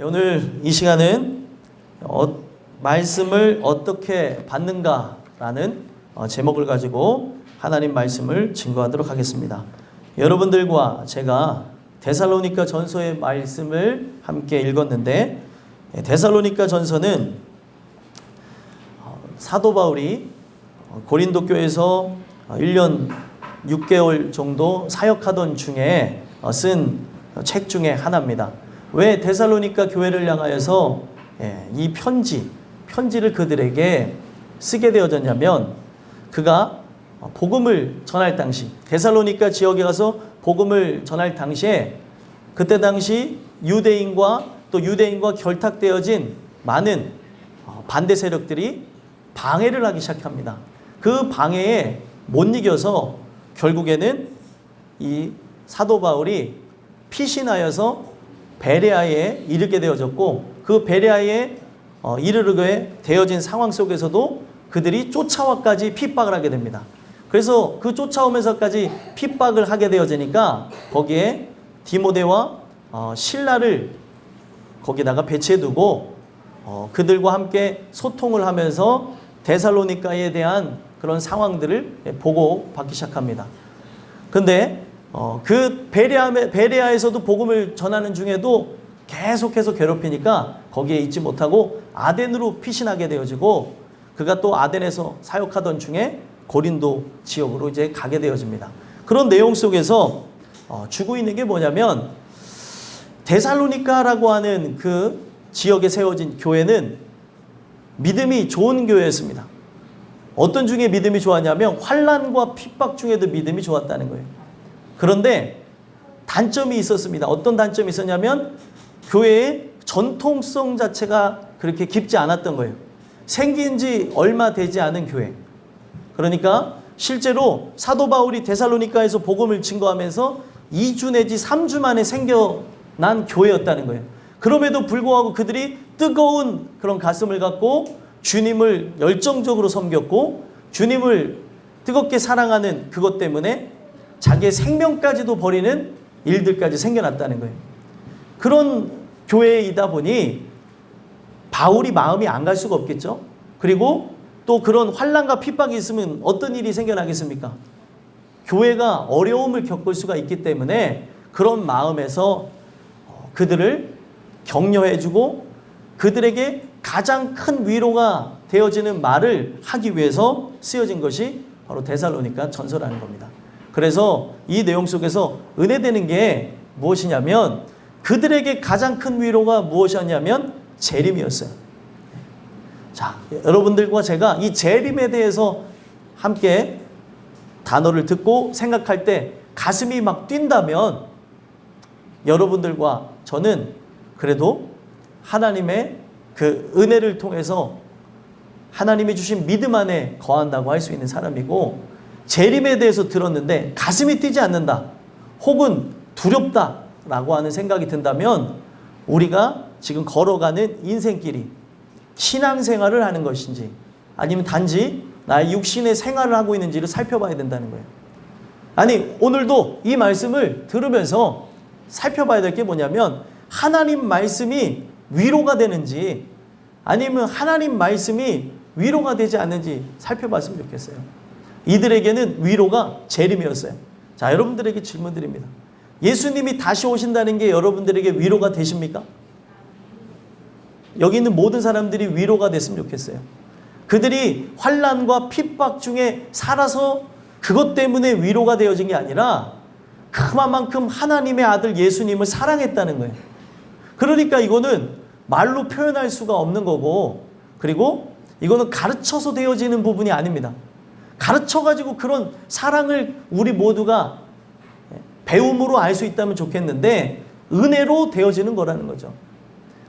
오늘 이 시간은 말씀을 어떻게 받는가라는 제목을 가지고 하나님 말씀을 증거하도록 하겠습니다. 여러분들과 제가 데살로니가 전서의 말씀을 함께 읽었는데, 데살로니가 전서는 사도 바울이 고린도 교회에서 1년 6개월 정도 사역하던 중에 쓴 책 중에 하나입니다. 왜 데살로니가 교회를 향하여서 이 편지를 그들에게 쓰게 되어졌냐면, 그가 복음을 전할 당시, 데살로니가 지역에 가서 복음을 전할 당시에 그때 당시 유대인과 또 유대인과 결탁되어진 많은 반대 세력들이 방해를 하기 시작합니다. 그 방해에 못 이겨서 결국에는 이 사도 바울이 피신하여서 베레아에 이르게 되어졌고, 그 베레아에 이르게 되어진 상황 속에서도 그들이 쫓아와까지 핍박을 하게 됩니다. 그래서 그 쫓아오면서까지 핍박을 하게 되어지니까 거기에 디모데와 실라를 거기다가 배치해두고 그들과 함께 소통을 하면서 데살로니가에 대한 그런 상황들을 보고받기 시작합니다. 근데 그 베레아에서도 복음을 전하는 중에도 계속해서 괴롭히니까 거기에 있지 못하고 아덴으로 피신하게 되어지고, 그가 또 아덴에서 사역하던 중에 고린도 지역으로 이제 가게 되어집니다. 그런 내용 속에서 주고 있는 게 뭐냐면, 데살로니가라고 하는 그 지역에 세워진 교회는 믿음이 좋은 교회였습니다. 어떤 중에 믿음이 좋았냐면 환난과 핍박 중에도 믿음이 좋았다는 거예요. 그런데 단점이 있었습니다. 어떤 단점이 있었냐면 교회의 전통성 자체가 그렇게 깊지 않았던 거예요. 생긴 지 얼마 되지 않은 교회. 그러니까 실제로 사도 바울이 데살로니가에서 복음을 증거하면서 2주 내지 3주 만에 생겨난 교회였다는 거예요. 그럼에도 불구하고 그들이 뜨거운 그런 가슴을 갖고 주님을 열정적으로 섬겼고, 주님을 뜨겁게 사랑하는 그것 때문에 자기의 생명까지도 버리는 일들까지 생겨났다는 거예요. 그런 교회이다 보니 바울이 마음이 안 갈 수가 없겠죠. 그리고 또 그런 환난과 핍박이 있으면 어떤 일이 생겨나겠습니까? 교회가 어려움을 겪을 수가 있기 때문에 그런 마음에서 그들을 격려해주고 그들에게 가장 큰 위로가 되어지는 말을 하기 위해서 쓰여진 것이 바로 데살로니가 전서라는 겁니다. 그래서 이 내용 속에서 은혜되는 게 무엇이냐면, 그들에게 가장 큰 위로가 무엇이었냐면 재림이었어요. 자, 여러분들과 제가 이 재림에 대해서 함께 단어를 듣고 생각할 때 가슴이 막 뛴다면, 여러분들과 저는 그래도 하나님의 그 은혜를 통해서 하나님이 주신 믿음 안에 거한다고 할 수 있는 사람이고, 재림에 대해서 들었는데 가슴이 뛰지 않는다, 혹은 두렵다라고 하는 생각이 든다면 우리가 지금 걸어가는 인생길이 신앙생활을 하는 것인지 아니면 단지 나의 육신의 생활을 하고 있는지를 살펴봐야 된다는 거예요. 아니, 오늘도 이 말씀을 들으면서 살펴봐야 될 게 뭐냐면, 하나님 말씀이 위로가 되는지 아니면 하나님 말씀이 위로가 되지 않는지 살펴봤으면 좋겠어요. 이들에게는 위로가 재림이었어요. 자, 여러분들에게 질문 드립니다. 예수님이 다시 오신다는 게 여러분들에게 위로가 되십니까? 여기 있는 모든 사람들이 위로가 됐으면 좋겠어요. 그들이 환난과 핍박 중에 살아서 그것 때문에 위로가 되어진 게 아니라 그만큼 하나님의 아들 예수님을 사랑했다는 거예요. 그러니까 이거는 말로 표현할 수가 없는 거고, 그리고 이거는 가르쳐서 되어지는 부분이 아닙니다. 가르쳐가지고 그런 사랑을 우리 모두가 배움으로 알 수 있다면 좋겠는데 은혜로 되어지는 거라는 거죠.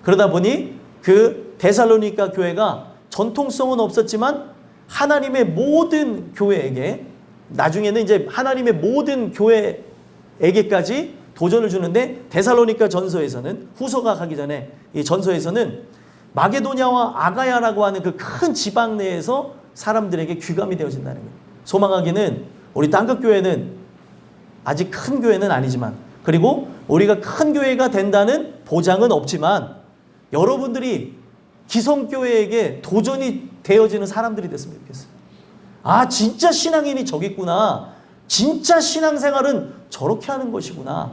그러다 보니 그 데살로니가 교회가 전통성은 없었지만 하나님의 모든 교회에게, 나중에는 이제 하나님의 모든 교회에게까지 도전을 주는데, 데살로니가 전서에서는, 후서가 가기 전에 이 전서에서는 마게도냐와 아가야라고 하는 그 큰 지방 내에서 사람들에게 귀감이 되어진다는 거예요. 소망하기는 우리 땅끝 교회는 아직 큰 교회는 아니지만, 그리고 우리가 큰 교회가 된다는 보장은 없지만 여러분들이 기성교회에게 도전이 되어지는 사람들이 됐으면 좋겠어요. 아, 진짜 신앙인이 저기 있구나. 진짜 신앙생활은 저렇게 하는 것이구나.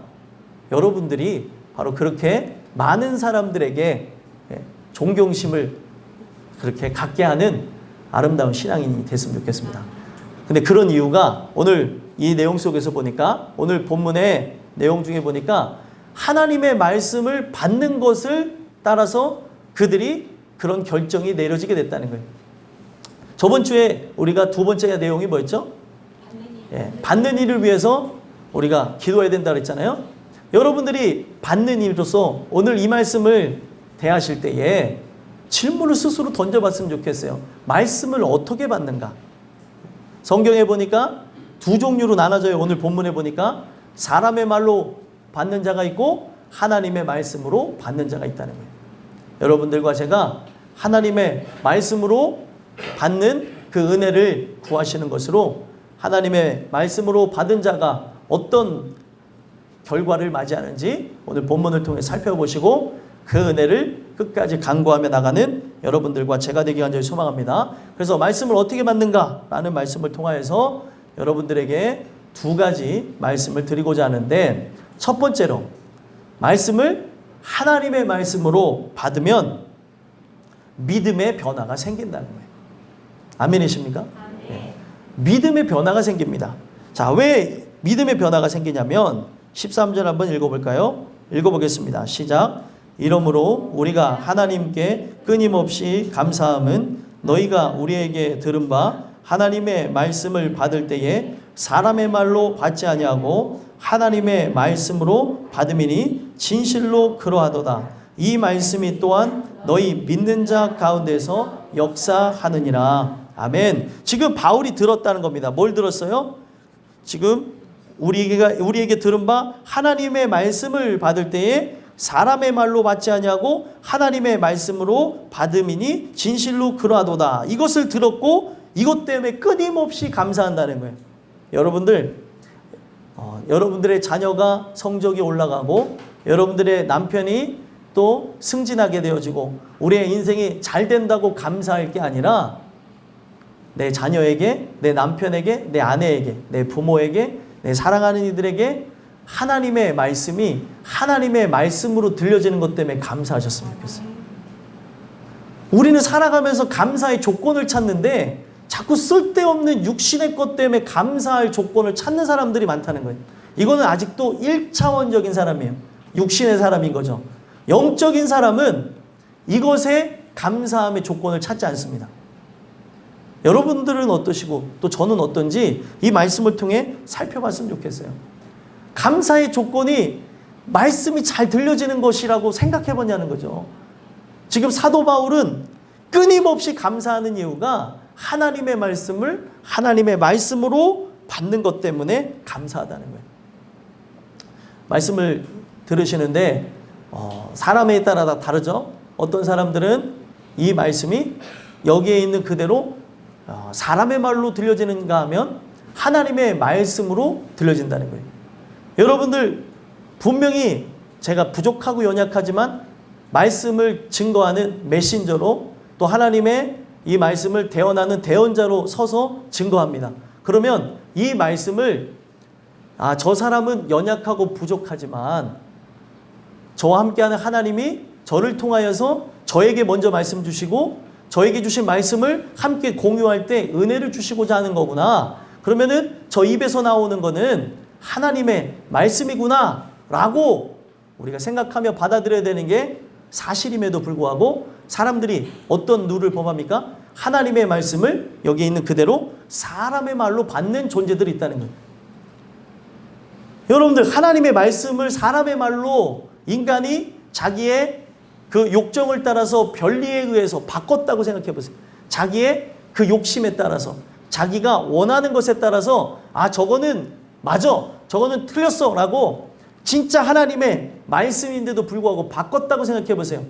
여러분들이 바로 그렇게 많은 사람들에게 존경심을 그렇게 갖게 하는 아름다운 신앙인이 됐으면 좋겠습니다. 근데 그런 이유가 오늘 이 내용 속에서 보니까, 오늘 본문의 내용 중에 보니까 하나님의 말씀을 받는 것을 따라서 그들이 그런 결정이 내려지게 됐다는 거예요. 저번 주에 우리가 두 번째 내용이 뭐였죠? 받는 일을 위해서 우리가 기도해야 된다 그랬잖아요. 여러분들이 받는 일로서 오늘 이 말씀을 대하실 때에 질문을 스스로 던져봤으면 좋겠어요. 말씀을 어떻게 받는가? 성경에 보니까 두 종류로 나눠져요. 오늘 본문에 보니까 사람의 말로 받는 자가 있고 하나님의 말씀으로 받는 자가 있다는 거예요. 여러분들과 제가 하나님의 말씀으로 받는 그 은혜를 구하시는 것으로 하나님의 말씀으로 받은 자가 어떤 결과를 맞이하는지 오늘 본문을 통해 살펴보시고 그 은혜를 끝까지 간구하며 나가는 여러분들과 제가 되기 간절히 소망합니다. 그래서 말씀을 어떻게 받는가라는 말씀을 통하여서 여러분들에게 두 가지 말씀을 드리고자 하는데, 첫 번째로 말씀을 하나님의 말씀으로 받으면 믿음의 변화가 생긴다는 거예요. 아멘이십니까? 네. 믿음의 변화가 생깁니다. 자, 왜 믿음의 변화가 생기냐면 13절 한번 읽어볼까요? 읽어보겠습니다. 시작. 이러므로 우리가 하나님께 끊임없이 감사함은 너희가 우리에게 들은 바 하나님의 말씀을 받을 때에 사람의 말로 받지 아니하고 하나님의 말씀으로 받음이니 진실로 그러하도다. 이 말씀이 또한 너희 믿는 자 가운데서 역사하느니라. 아멘. 지금 바울이 들었다는 겁니다. 뭘 들었어요? 지금 우리에게 들은 바 하나님의 말씀을 받을 때에 사람의 말로 받지 아니하고 하나님의 말씀으로 받음이니 진실로 그러하도다. 이것을 들었고 이것 때문에 끊임없이 감사한다는 거예요. 여러분들의 자녀가 성적이 올라가고 여러분들의 남편이 또 승진하게 되어지고 우리의 인생이 잘 된다고 감사할 게 아니라 내 자녀에게, 내 남편에게, 내 아내에게, 내 부모에게, 내 사랑하는 이들에게 하나님의 말씀이 하나님의 말씀으로 들려지는 것 때문에 감사하셨으면 좋겠어요. 우리는 살아가면서 감사의 조건을 찾는데 자꾸 쓸데없는 육신의 것 때문에 감사할 조건을 찾는 사람들이 많다는 거예요. 이거는 아직도 1차원적인 사람이에요. 육신의 사람인 거죠. 영적인 사람은 이것에 감사함의 조건을 찾지 않습니다. 여러분들은 어떠시고 또 저는 어떤지 이 말씀을 통해 살펴봤으면 좋겠어요. 감사의 조건이 말씀이 잘 들려지는 것이라고 생각해 보냐는 거죠. 지금 사도 바울은 끊임없이 감사하는 이유가 하나님의 말씀을 하나님의 말씀으로 받는 것 때문에 감사하다는 거예요. 말씀을 들으시는데 사람에 따라 다 다르죠. 어떤 사람들은 이 말씀이 여기에 있는 그대로 사람의 말로 들려지는가 하면 하나님의 말씀으로 들려진다는 거예요. 여러분들 분명히 제가 부족하고 연약하지만 말씀을 증거하는 메신저로 또 하나님의 이 말씀을 대언하는 대언자로 서서 증거합니다. 그러면 이 말씀을 저 사람은 연약하고 부족하지만 저와 함께하는 하나님이 저를 통하여서 저에게 먼저 말씀 주시고 저에게 주신 말씀을 함께 공유할 때 은혜를 주시고자 하는 거구나. 그러면은 저 입에서 나오는 거는 하나님의 말씀이구나 라고 우리가 생각하며 받아들여야 되는 게 사실임에도 불구하고 사람들이 어떤 룰을 범합니까? 하나님의 말씀을 여기 있는 그대로 사람의 말로 받는 존재들이 있다는 거예요. 여러분들 하나님의 말씀을 사람의 말로 인간이 자기의 그 욕정을 따라서 변리에 의해서 바꿨다고 생각해 보세요. 자기의 그 욕심에 따라서 자기가 원하는 것에 따라서 저거는 맞아, 저거는 틀렸어 라고 진짜 하나님의 말씀인데도 불구하고 바꿨다고 생각해 보세요.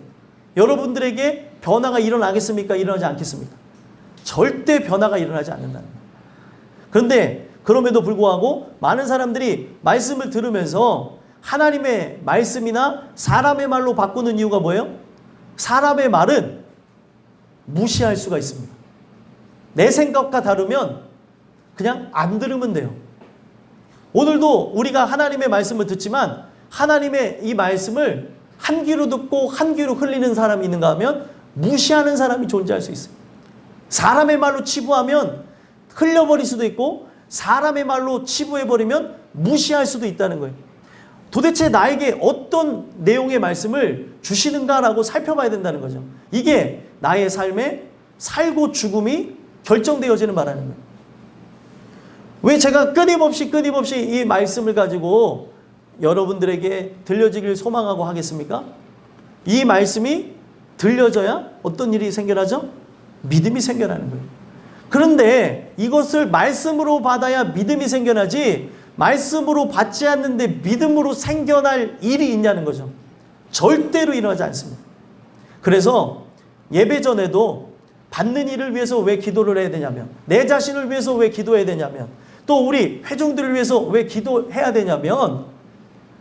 여러분들에게 변화가 일어나겠습니까? 일어나지 않겠습니까? 절대 변화가 일어나지 않는다는 거예요. 그런데 그럼에도 불구하고 많은 사람들이 말씀을 들으면서 하나님의 말씀이나 사람의 말로 바꾸는 이유가 뭐예요? 사람의 말은 무시할 수가 있습니다. 내 생각과 다르면 그냥 안 들으면 돼요. 오늘도 우리가 하나님의 말씀을 듣지만 하나님의 이 말씀을 한 귀로 듣고 한 귀로 흘리는 사람이 있는가 하면 무시하는 사람이 존재할 수 있어요. 사람의 말로 치부하면 흘려버릴 수도 있고 사람의 말로 치부해버리면 무시할 수도 있다는 거예요. 도대체 나에게 어떤 내용의 말씀을 주시는가라고 살펴봐야 된다는 거죠. 이게 나의 삶의 살고 죽음이 결정되어지는 바라는 거예요. 왜 제가 끊임없이 이 말씀을 가지고 여러분들에게 들려지길 소망하고 하겠습니까? 이 말씀이 들려져야 어떤 일이 생겨나죠? 믿음이 생겨나는 거예요. 그런데 이것을 말씀으로 받아야 믿음이 생겨나지 말씀으로 받지 않는데 믿음으로 생겨날 일이 있냐는 거죠. 절대로 일어나지 않습니다. 그래서 예배 전에도 받는 일을 위해서 왜 기도를 해야 되냐면, 내 자신을 위해서 왜 기도해야 되냐면, 또 우리 회중들을 위해서 왜 기도해야 되냐면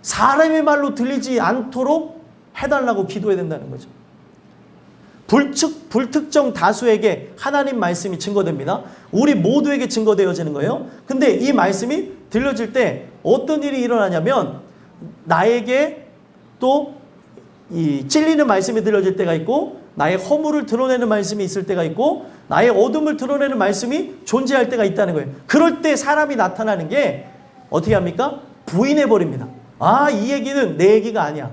사람의 말로 들리지 않도록 해달라고 기도해야 된다는 거죠. 불특정 다수에게 하나님 말씀이 증거됩니다. 우리 모두에게 증거되어지는 거예요. 근데 이 말씀이 들려질 때 어떤 일이 일어나냐면 나에게 또 이 찔리는 말씀이 들려질 때가 있고 나의 허물을 드러내는 말씀이 있을 때가 있고 나의 어둠을 드러내는 말씀이 존재할 때가 있다는 거예요. 그럴 때 사람이 나타나는 게 어떻게 합니까? 부인해버립니다. 아, 이 얘기는 내 얘기가 아니야.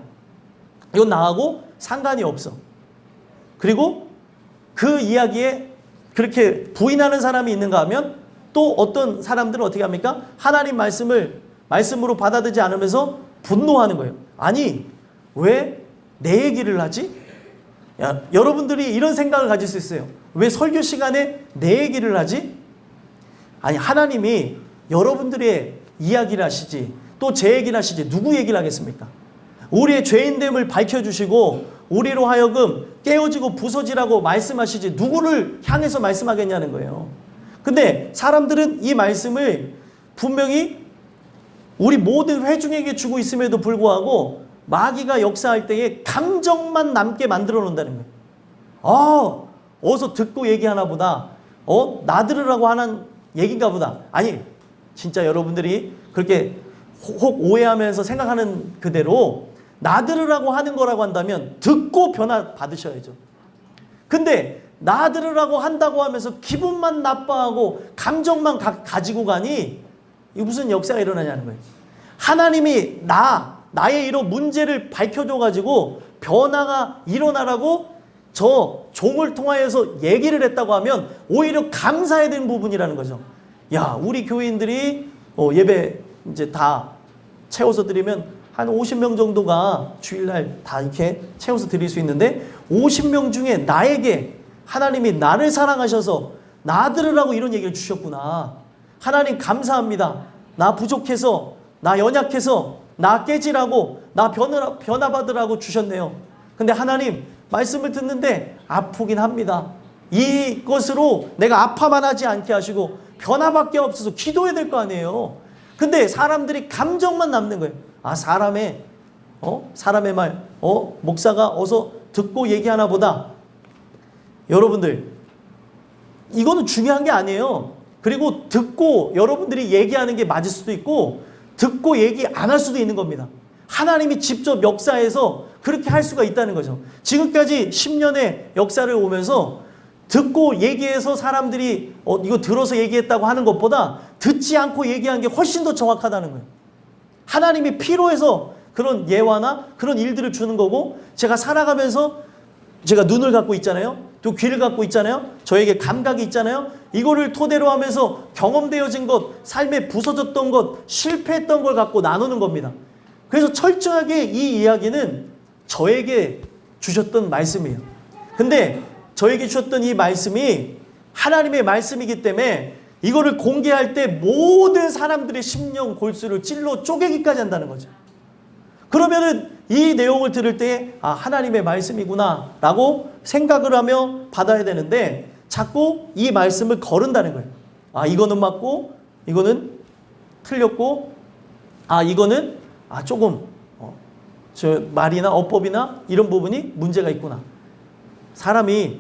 이건 나하고 상관이 없어. 그리고 그 이야기에 그렇게 부인하는 사람이 있는가 하면 또 어떤 사람들은 어떻게 합니까? 하나님 말씀으로 받아들이지 않으면서 분노하는 거예요. 아니, 왜 내 얘기를 하지? 야, 여러분들이 이런 생각을 가질 수 있어요. 왜 설교 시간에 내 얘기를 하지? 아니, 하나님이 여러분들의 이야기를 하시지 또 제 얘기를 하시지 누구 얘기를 하겠습니까? 우리의 죄인됨을 밝혀주시고 우리로 하여금 깨어지고 부서지라고 말씀하시지 누구를 향해서 말씀하겠냐는 거예요. 근데 사람들은 이 말씀을 분명히 우리 모든 회중에게 주고 있음에도 불구하고 마귀가 역사할 때에 감정만 남게 만들어 놓는다는 거예요. 아, 어서 듣고 얘기하나 보다. 나들으라고 하는 얘기인가 보다. 아니, 진짜 여러분들이 그렇게 혹 오해하면서 생각하는 그대로 나들으라고 하는 거라고 한다면 듣고 변화 받으셔야죠. 근데 나들으라고 한다고 하면서 기분만 나빠하고 감정만 가지고 가니 이게 무슨 역사가 일어나냐는 거예요. 하나님이 나의 이런 문제를 밝혀줘가지고 변화가 일어나라고 저 종을 통하여서 얘기를 했다고 하면 오히려 감사해야 되는 부분이라는 거죠. 야, 우리 교인들이 예배 이제 다 채워서 드리면 한 50명 정도가 주일날 다 이렇게 채워서 드릴 수 있는데 50명 중에 나에게 하나님이 나를 사랑하셔서 나 들으라고 이런 얘기를 주셨구나. 하나님 감사합니다. 나 부족해서, 나 연약해서, 나 깨지라고, 나 변화받으라고 주셨네요. 근데 하나님 말씀을 듣는데 아프긴 합니다. 이것으로 내가 아파만 하지 않게 하시고 변화밖에 없어서 기도해야 될 거 아니에요. 근데 사람들이 감정만 남는 거예요. 아, 사람의 말, 목사가 어서 듣고 얘기하나 보다. 여러분들, 이거는 중요한 게 아니에요. 그리고 듣고 여러분들이 얘기하는 게 맞을 수도 있고 듣고 얘기 안 할 수도 있는 겁니다. 하나님이 직접 역사해서 그렇게 할 수가 있다는 거죠. 지금까지 10년의 역사를 오면서 듣고 얘기해서 사람들이 이거 들어서 얘기했다고 하는 것보다 듣지 않고 얘기한 게 훨씬 더 정확하다는 거예요. 하나님이 필요해서 그런 예화나 그런 일들을 주는 거고 제가 살아가면서 제가 눈을 갖고 있잖아요. 또 귀를 갖고 있잖아요. 저에게 감각이 있잖아요. 이거를 토대로 하면서 경험되어진 것, 삶에 부서졌던 것, 실패했던 걸 갖고 나누는 겁니다. 그래서 철저하게 이 이야기는 저에게 주셨던 말씀이에요. 근데 저에게 주셨던 이 말씀이 하나님의 말씀이기 때문에 이거를 공개할 때 모든 사람들의 심령 골수를 찔러 쪼개기까지 한다는 거죠. 그러면은 이 내용을 들을 때 아, 하나님의 말씀이구나 라고 생각을 하며 받아야 되는데 자꾸 이 말씀을 거른다는 거예요. 아, 이거는 맞고 이거는 틀렸고 아, 이거는 조금 저 말이나 어법이나 이런 부분이 문제가 있구나. 사람이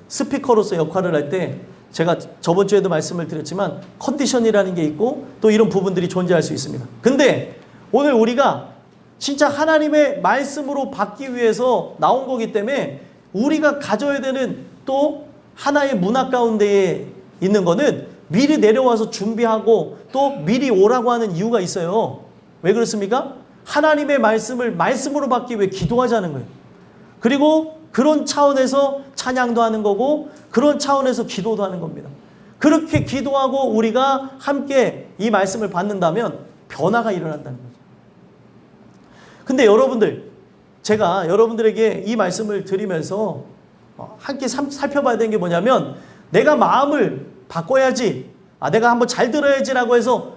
스피커로서 역할을 할 때 제가 저번 주에도 말씀을 드렸지만 컨디션이라는 게 있고 또 이런 부분들이 존재할 수 있습니다. 근데 오늘 우리가 진짜 하나님의 말씀으로 받기 위해서 나온 거기 때문에 우리가 가져야 되는 또 하나의 문화 가운데에 있는 거는 미리 내려와서 준비하고 또 미리 오라고 하는 이유가 있어요. 왜 그렇습니까? 하나님의 말씀을 말씀으로 받기 위해 기도하자는 거예요. 그리고 그런 차원에서 찬양도 하는 거고 그런 차원에서 기도도 하는 겁니다. 그렇게 기도하고 우리가 함께 이 말씀을 받는다면 변화가 일어난다는 거죠. 근데 여러분들, 제가 여러분들에게 이 말씀을 드리면서 함께 살펴봐야 되는 게 뭐냐면 내가 마음을 바꿔야지, 내가 한번 잘 들어야지라고 해서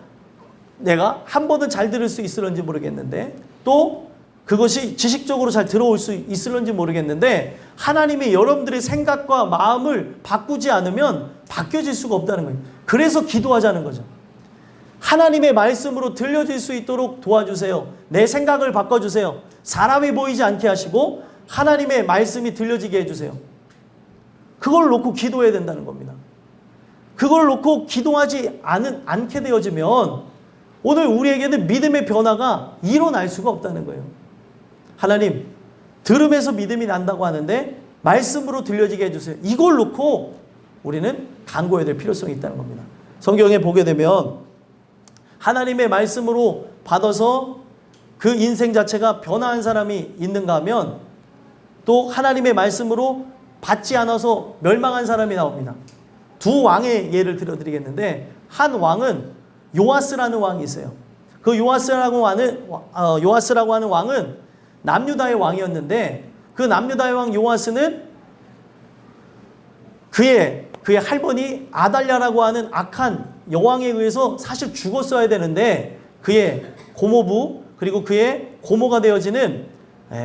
내가 한 번은 잘 들을 수 있을런지 모르겠는데 또 그것이 지식적으로 잘 들어올 수 있을런지 모르겠는데 하나님이 여러분들의 생각과 마음을 바꾸지 않으면 바뀌어질 수가 없다는 거예요. 그래서 기도하자는 거죠. 하나님의 말씀으로 들려질 수 있도록 도와주세요. 내 생각을 바꿔주세요. 사람이 보이지 않게 하시고 하나님의 말씀이 들려지게 해주세요. 그걸 놓고 기도해야 된다는 겁니다. 그걸 놓고 기도하지 않게 되어지면 오늘 우리에게는 믿음의 변화가 일어날 수가 없다는 거예요. 하나님, 들음에서 믿음이 난다고 하는데 말씀으로 들려지게 해주세요. 이걸 놓고 우리는 간구해야 될 필요성이 있다는 겁니다. 성경에 보게 되면 하나님의 말씀으로 받아서 그 인생 자체가 변화한 사람이 있는가 하면 또 하나님의 말씀으로 받지 않아서 멸망한 사람이 나옵니다. 두 왕의 예를 들어드리겠는데 한 왕은 요아스라는 왕이 있어요. 그 요아스라고 하는 왕은 남유다의 왕이었는데 그 남유다의 왕 요아스는 그의 할머니 아달랴라고 하는 악한 여왕에 의해서 사실 죽었어야 되는데 그의 고모부 그리고 그의 고모가 되어지는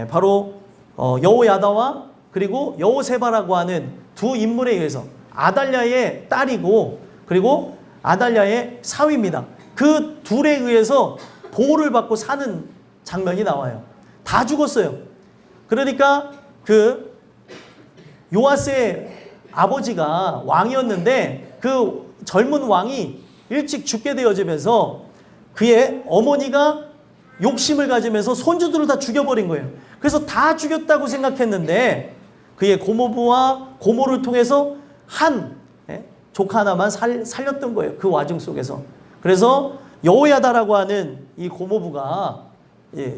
바로 여호야다와 그리고 여호세바라고 하는 두 인물에 의해서 아달랴의 딸이고 그리고 아달랴의 사위입니다. 그 둘에 의해서 보호를 받고 사는 장면이 나와요. 다 죽었어요. 그러니까 그 요아스의 아버지가 왕이었는데 그 젊은 왕이 일찍 죽게 되어지면서 그의 어머니가 욕심을 가지면서 손주들을 다 죽여버린 거예요. 그래서 다 죽였다고 생각했는데 그의 고모부와 고모를 통해서 한 조카 하나만 살렸던 거예요. 그 와중 속에서. 그래서 여호야다라고 하는 이 고모부가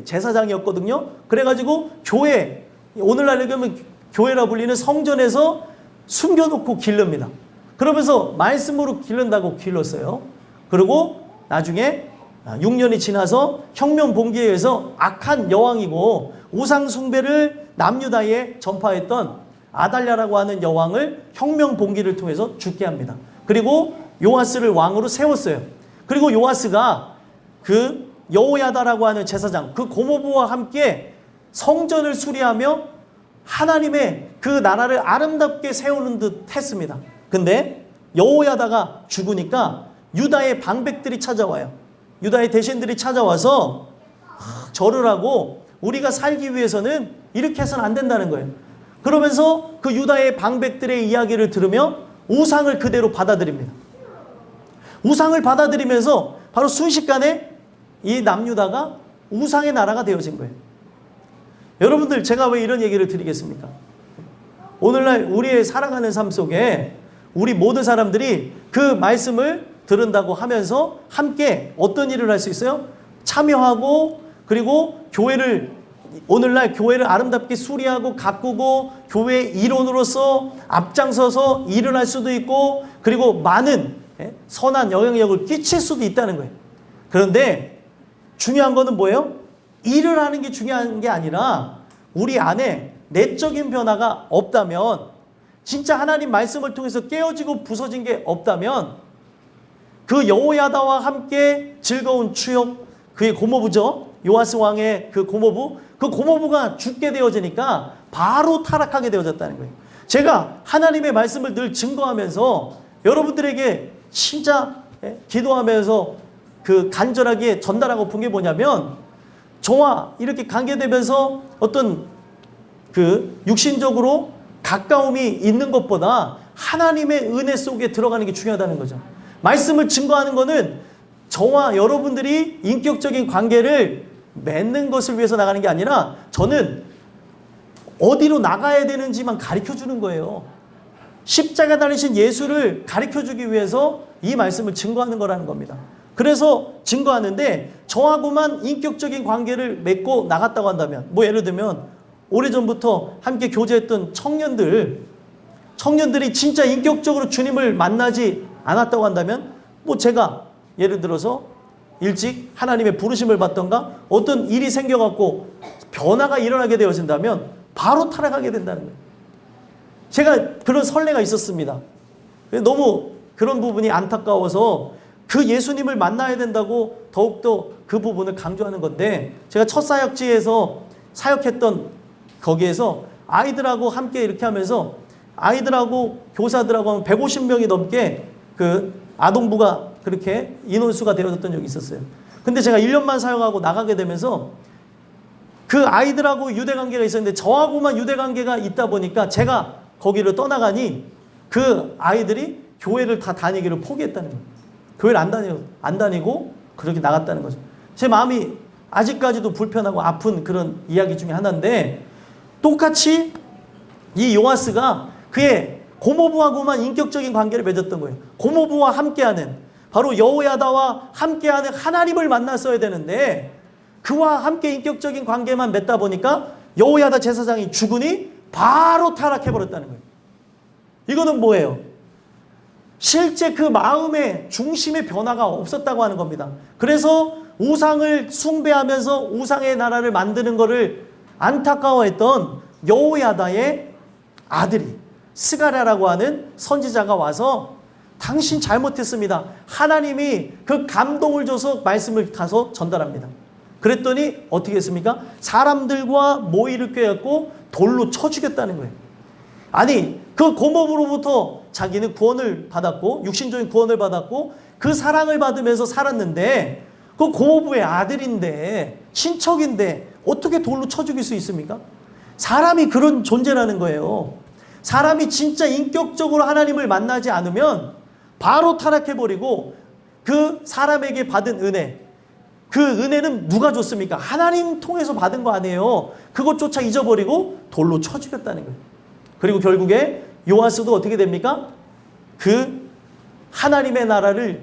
제사장이었거든요. 그래가지고 교회, 오늘날 얘기하면 교회라 불리는 성전에서 숨겨놓고 기릅니다. 그러면서 말씀으로 기른다고 길렀어요. 그리고 나중에 6년이 지나서 혁명봉기에 의해서 악한 여왕이고 우상 숭배를 남유다에 전파했던 아달랴라고 하는 여왕을 혁명봉기를 통해서 죽게 합니다. 그리고 요아스를 왕으로 세웠어요. 그리고 요아스가 그 여호야다라고 하는 제사장, 그 고모부와 함께 성전을 수리하며 하나님의 그 나라를 아름답게 세우는 듯 했습니다. 근데 여호야다가 죽으니까 유다의 방백들이 찾아와요. 유다의 대신들이 찾아와서 절을 하고 우리가 살기 위해서는 이렇게 해서는 안 된다는 거예요. 그러면서 그 유다의 방백들의 이야기를 들으며 우상을 그대로 받아들입니다. 우상을 받아들이면서 바로 순식간에 이 남유다가 우상의 나라가 되어진 거예요. 여러분들, 제가 왜 이런 얘기를 드리겠습니까? 오늘날 우리의 살아가는 삶 속에 우리 모든 사람들이 그 말씀을 들은다고 하면서 함께 어떤 일을 할 수 있어요? 참여하고 그리고 오늘날 교회를 아름답게 수리하고 가꾸고 교회의 일원으로서 앞장서서 일을 할 수도 있고 그리고 많은 선한 영향력을 끼칠 수도 있다는 거예요. 그런데 중요한 거는 뭐예요? 일을 하는 게 중요한 게 아니라 우리 안에 내적인 변화가 없다면, 진짜 하나님 말씀을 통해서 깨어지고 부서진 게 없다면 그 여호야다와 함께 즐거운 추억, 그의 고모부죠. 요아스 왕의 그 고모부가 죽게 되어지니까 바로 타락하게 되어졌다는 거예요. 제가 하나님의 말씀을 늘 증거하면서 여러분들에게 진짜 기도하면서 그 간절하게 전달하고 본 게 뭐냐면, 저와 이렇게 관계되면서 어떤 그 육신적으로 가까움이 있는 것보다 하나님의 은혜 속에 들어가는 게 중요하다는 거죠. 말씀을 증거하는 거는 저와 여러분들이 인격적인 관계를 맺는 것을 위해서 나가는 게 아니라 저는 어디로 나가야 되는지만 가르쳐 주는 거예요. 십자가 달리신 예수를 가르쳐 주기 위해서 이 말씀을 증거하는 거라는 겁니다. 그래서 증거하는데 저하고만 인격적인 관계를 맺고 나갔다고 한다면, 뭐 예를 들면 오래전부터 함께 교제했던 청년들이 진짜 인격적으로 주님을 만나지 않았다고 한다면, 뭐 제가 예를 들어서 일찍 하나님의 부르심을 받던가 어떤 일이 생겨갖고 변화가 일어나게 되어진다면 바로 타락하게 된다는 거예요. 제가 그런 선례가 있었습니다. 너무 그런 부분이 안타까워서 그 예수님을 만나야 된다고 더욱더 그 부분을 강조하는 건데, 제가 첫 사역지에서 사역했던 거기에서 아이들하고 함께 이렇게 하면서 아이들하고 교사들하고 150명이 넘게 그 아동부가 그렇게 인원수가 되어졌던 적이 있었어요. 근데 제가 1년만 사역하고 나가게 되면서 그 아이들하고 유대관계가 있었는데 저하고만 유대관계가 있다 보니까 제가 거기를 떠나가니 그 아이들이 교회를 다 다니기를 포기했다는 거예요. 교회를 안 다니고 그렇게 나갔다는 거죠. 제 마음이 아직까지도 불편하고 아픈 그런 이야기 중에 하나인데, 똑같이 이 요아스가 그의 고모부하고만 인격적인 관계를 맺었던 거예요. 고모부와 함께하는, 바로 여호야다와 함께하는 하나님을 만났어야 되는데 그와 함께 인격적인 관계만 맺다 보니까 여호야다 제사장이 죽으니 바로 타락해버렸다는 거예요. 이거는 뭐예요? 실제 그 마음의 중심의 변화가 없었다고 하는 겁니다. 그래서 우상을 숭배하면서 우상의 나라를 만드는 것을 안타까워했던 여호야다의 아들이 스가랴라고 하는 선지자가 와서 당신 잘못했습니다. 하나님이 그 감동을 줘서 말씀을 가서 전달합니다. 그랬더니 어떻게 했습니까? 사람들과 모의를 꾀했고 돌로 쳐 죽였다는 거예요. 아니, 그 고모부로부터 자기는 구원을 받았고 육신적인 구원을 받았고 그 사랑을 받으면서 살았는데 그 고모부의 아들인데 친척인데 어떻게 돌로 쳐 죽일 수 있습니까? 사람이 그런 존재라는 거예요. 사람이 진짜 인격적으로 하나님을 만나지 않으면 바로 타락해버리고 그 사람에게 받은 은혜, 그 은혜는 누가 줬습니까? 하나님 통해서 받은 거 아니에요. 그것조차 잊어버리고 돌로 쳐 죽였다는 거예요. 그리고 결국에 요아스도 어떻게 됩니까? 그 하나님의 나라를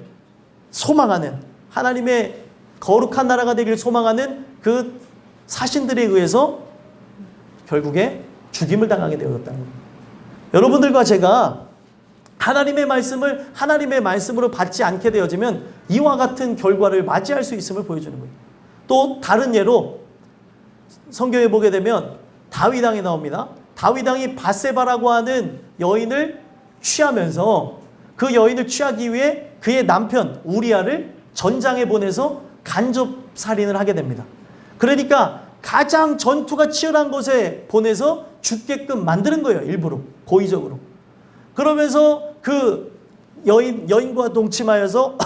소망하는, 하나님의 거룩한 나라가 되기를 소망하는 그 사신들에 의해서 결국에 죽임을 당하게 되었다는 거예요. 여러분들과 제가 하나님의 말씀을 하나님의 말씀으로 받지 않게 되어지면 이와 같은 결과를 맞이할 수 있음을 보여주는 거예요. 또 다른 예로 성경에 보게 되면 다윗 왕이 나옵니다. 다윗 왕이 밧세바라고 하는 여인을 취하면서 그 여인을 취하기 위해 그의 남편 우리아를 전장에 보내서 간접 살인을 하게 됩니다. 그러니까 가장 전투가 치열한 곳에 보내서 죽게끔 만드는 거예요. 일부러, 고의적으로. 그러면서 그 여인과 동침하여서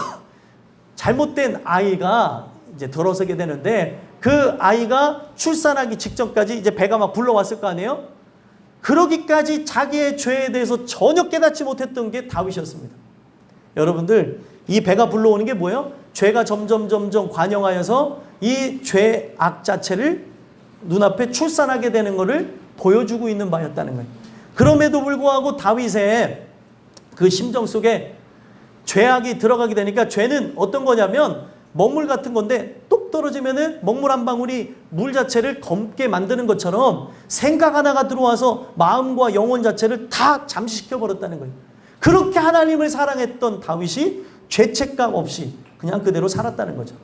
잘못된 아이가 이제 들어서게 되는데 그 아이가 출산하기 직전까지 이제 배가 막 굴러왔을 거 아니에요? 그러기까지 자기의 죄에 대해서 전혀 깨닫지 못했던 게 다윗이었습니다. 여러분들, 이 배가 불러오는 게 뭐예요? 죄가 점점 관영하여서 이 죄악 자체를 눈앞에 출산하게 되는 것을 보여주고 있는 바였다는 거예요. 그럼에도 불구하고 다윗의 그 심정 속에 죄악이 들어가게 되니까, 죄는 어떤 거냐면 먹물 같은 건데 뚝 떨어지면은 먹물 한 방울이 물 자체를 검게 만드는 것처럼 생각 하나가 들어와서 마음과 영혼 자체를 다 잠식시켜 버렸다는 거예요. 그렇게 하나님을 사랑했던 다윗이 죄책감 없이 그냥 그대로 살았다는 거죠.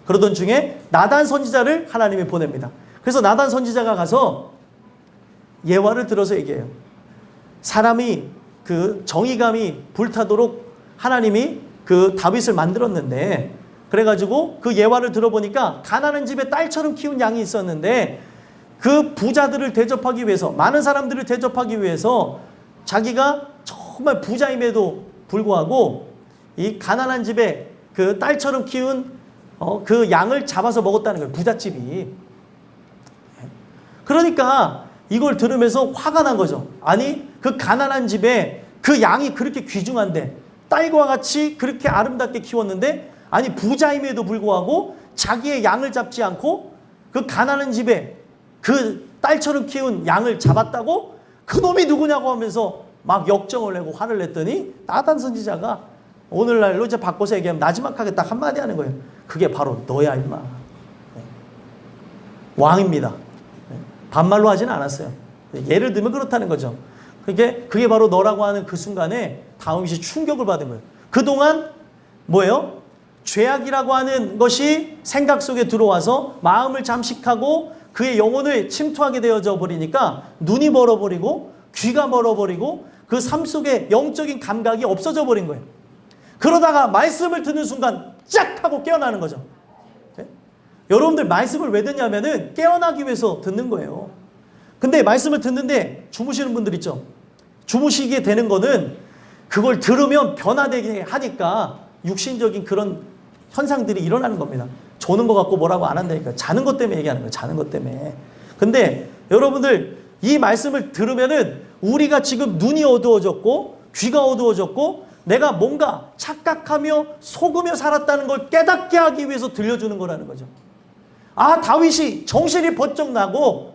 그러던 중에 나단 선지자를 하나님이 보냅니다. 그래서 나단 선지자가 가서 예화를 들어서 얘기해요. 사람이 그 정의감이 불타도록 하나님이 그 다윗을 만들었는데, 그래가지고 그 예화를 들어보니까 가난한 집에 딸처럼 키운 양이 있었는데 그 부자들을 대접하기 위해서, 많은 사람들을 대접하기 위해서 자기가 정말 부자임에도 불구하고 이 가난한 집에 그 딸처럼 키운 그 양을 잡아서 먹었다는 거예요. 부잣집이. 그러니까 이걸 들으면서 화가 난 거죠. 아니, 그 가난한 집에 그 양이 그렇게 귀중한데, 딸과 같이 그렇게 아름답게 키웠는데, 아니 부자임에도 불구하고 자기의 양을 잡지 않고 그 가난한 집에 그 딸처럼 키운 양을 잡았다고? 그놈이 누구냐고 하면서 막 역정을 내고 화를 냈더니 나단 선지자가 오늘날로 이제 바꿔서 얘기하면 나지막하게 딱 한마디 하는 거예요. 그게 바로 너야 임마. 왕입니다. 반말로 하지는 않았어요. 예를 들면 그렇다는 거죠. 그게 바로 너라고 하는 그 순간에 다윗이 충격을 받은 거예요. 그동안 뭐예요? 죄악이라고 하는 것이 생각 속에 들어와서 마음을 잠식하고 그의 영혼을 침투하게 되어져 버리니까 눈이 멀어버리고 귀가 멀어버리고 그 삶 속에 영적인 감각이 없어져 버린 거예요. 그러다가 말씀을 듣는 순간 쫙 하고 깨어나는 거죠. 네? 여러분들 말씀을 왜 듣냐면은 깨어나기 위해서 듣는 거예요. 근데 말씀을 듣는데 주무시는 분들 있죠. 주무시게 되는 거는 그걸 들으면 변화되게 하니까 육신적인 그런 현상들이 일어나는 겁니다. 조는 것 같고 뭐라고 안 한다니까. 자는 것 때문에 얘기하는 거예요. 자는 것 때문에. 근데 여러분들 이 말씀을 들으면은 우리가 지금 눈이 어두워졌고 귀가 어두워졌고 내가 뭔가 착각하며 속으며 살았다는 걸 깨닫게 하기 위해서 들려주는 거라는 거죠. 아, 다윗이 정신이 번쩍 나고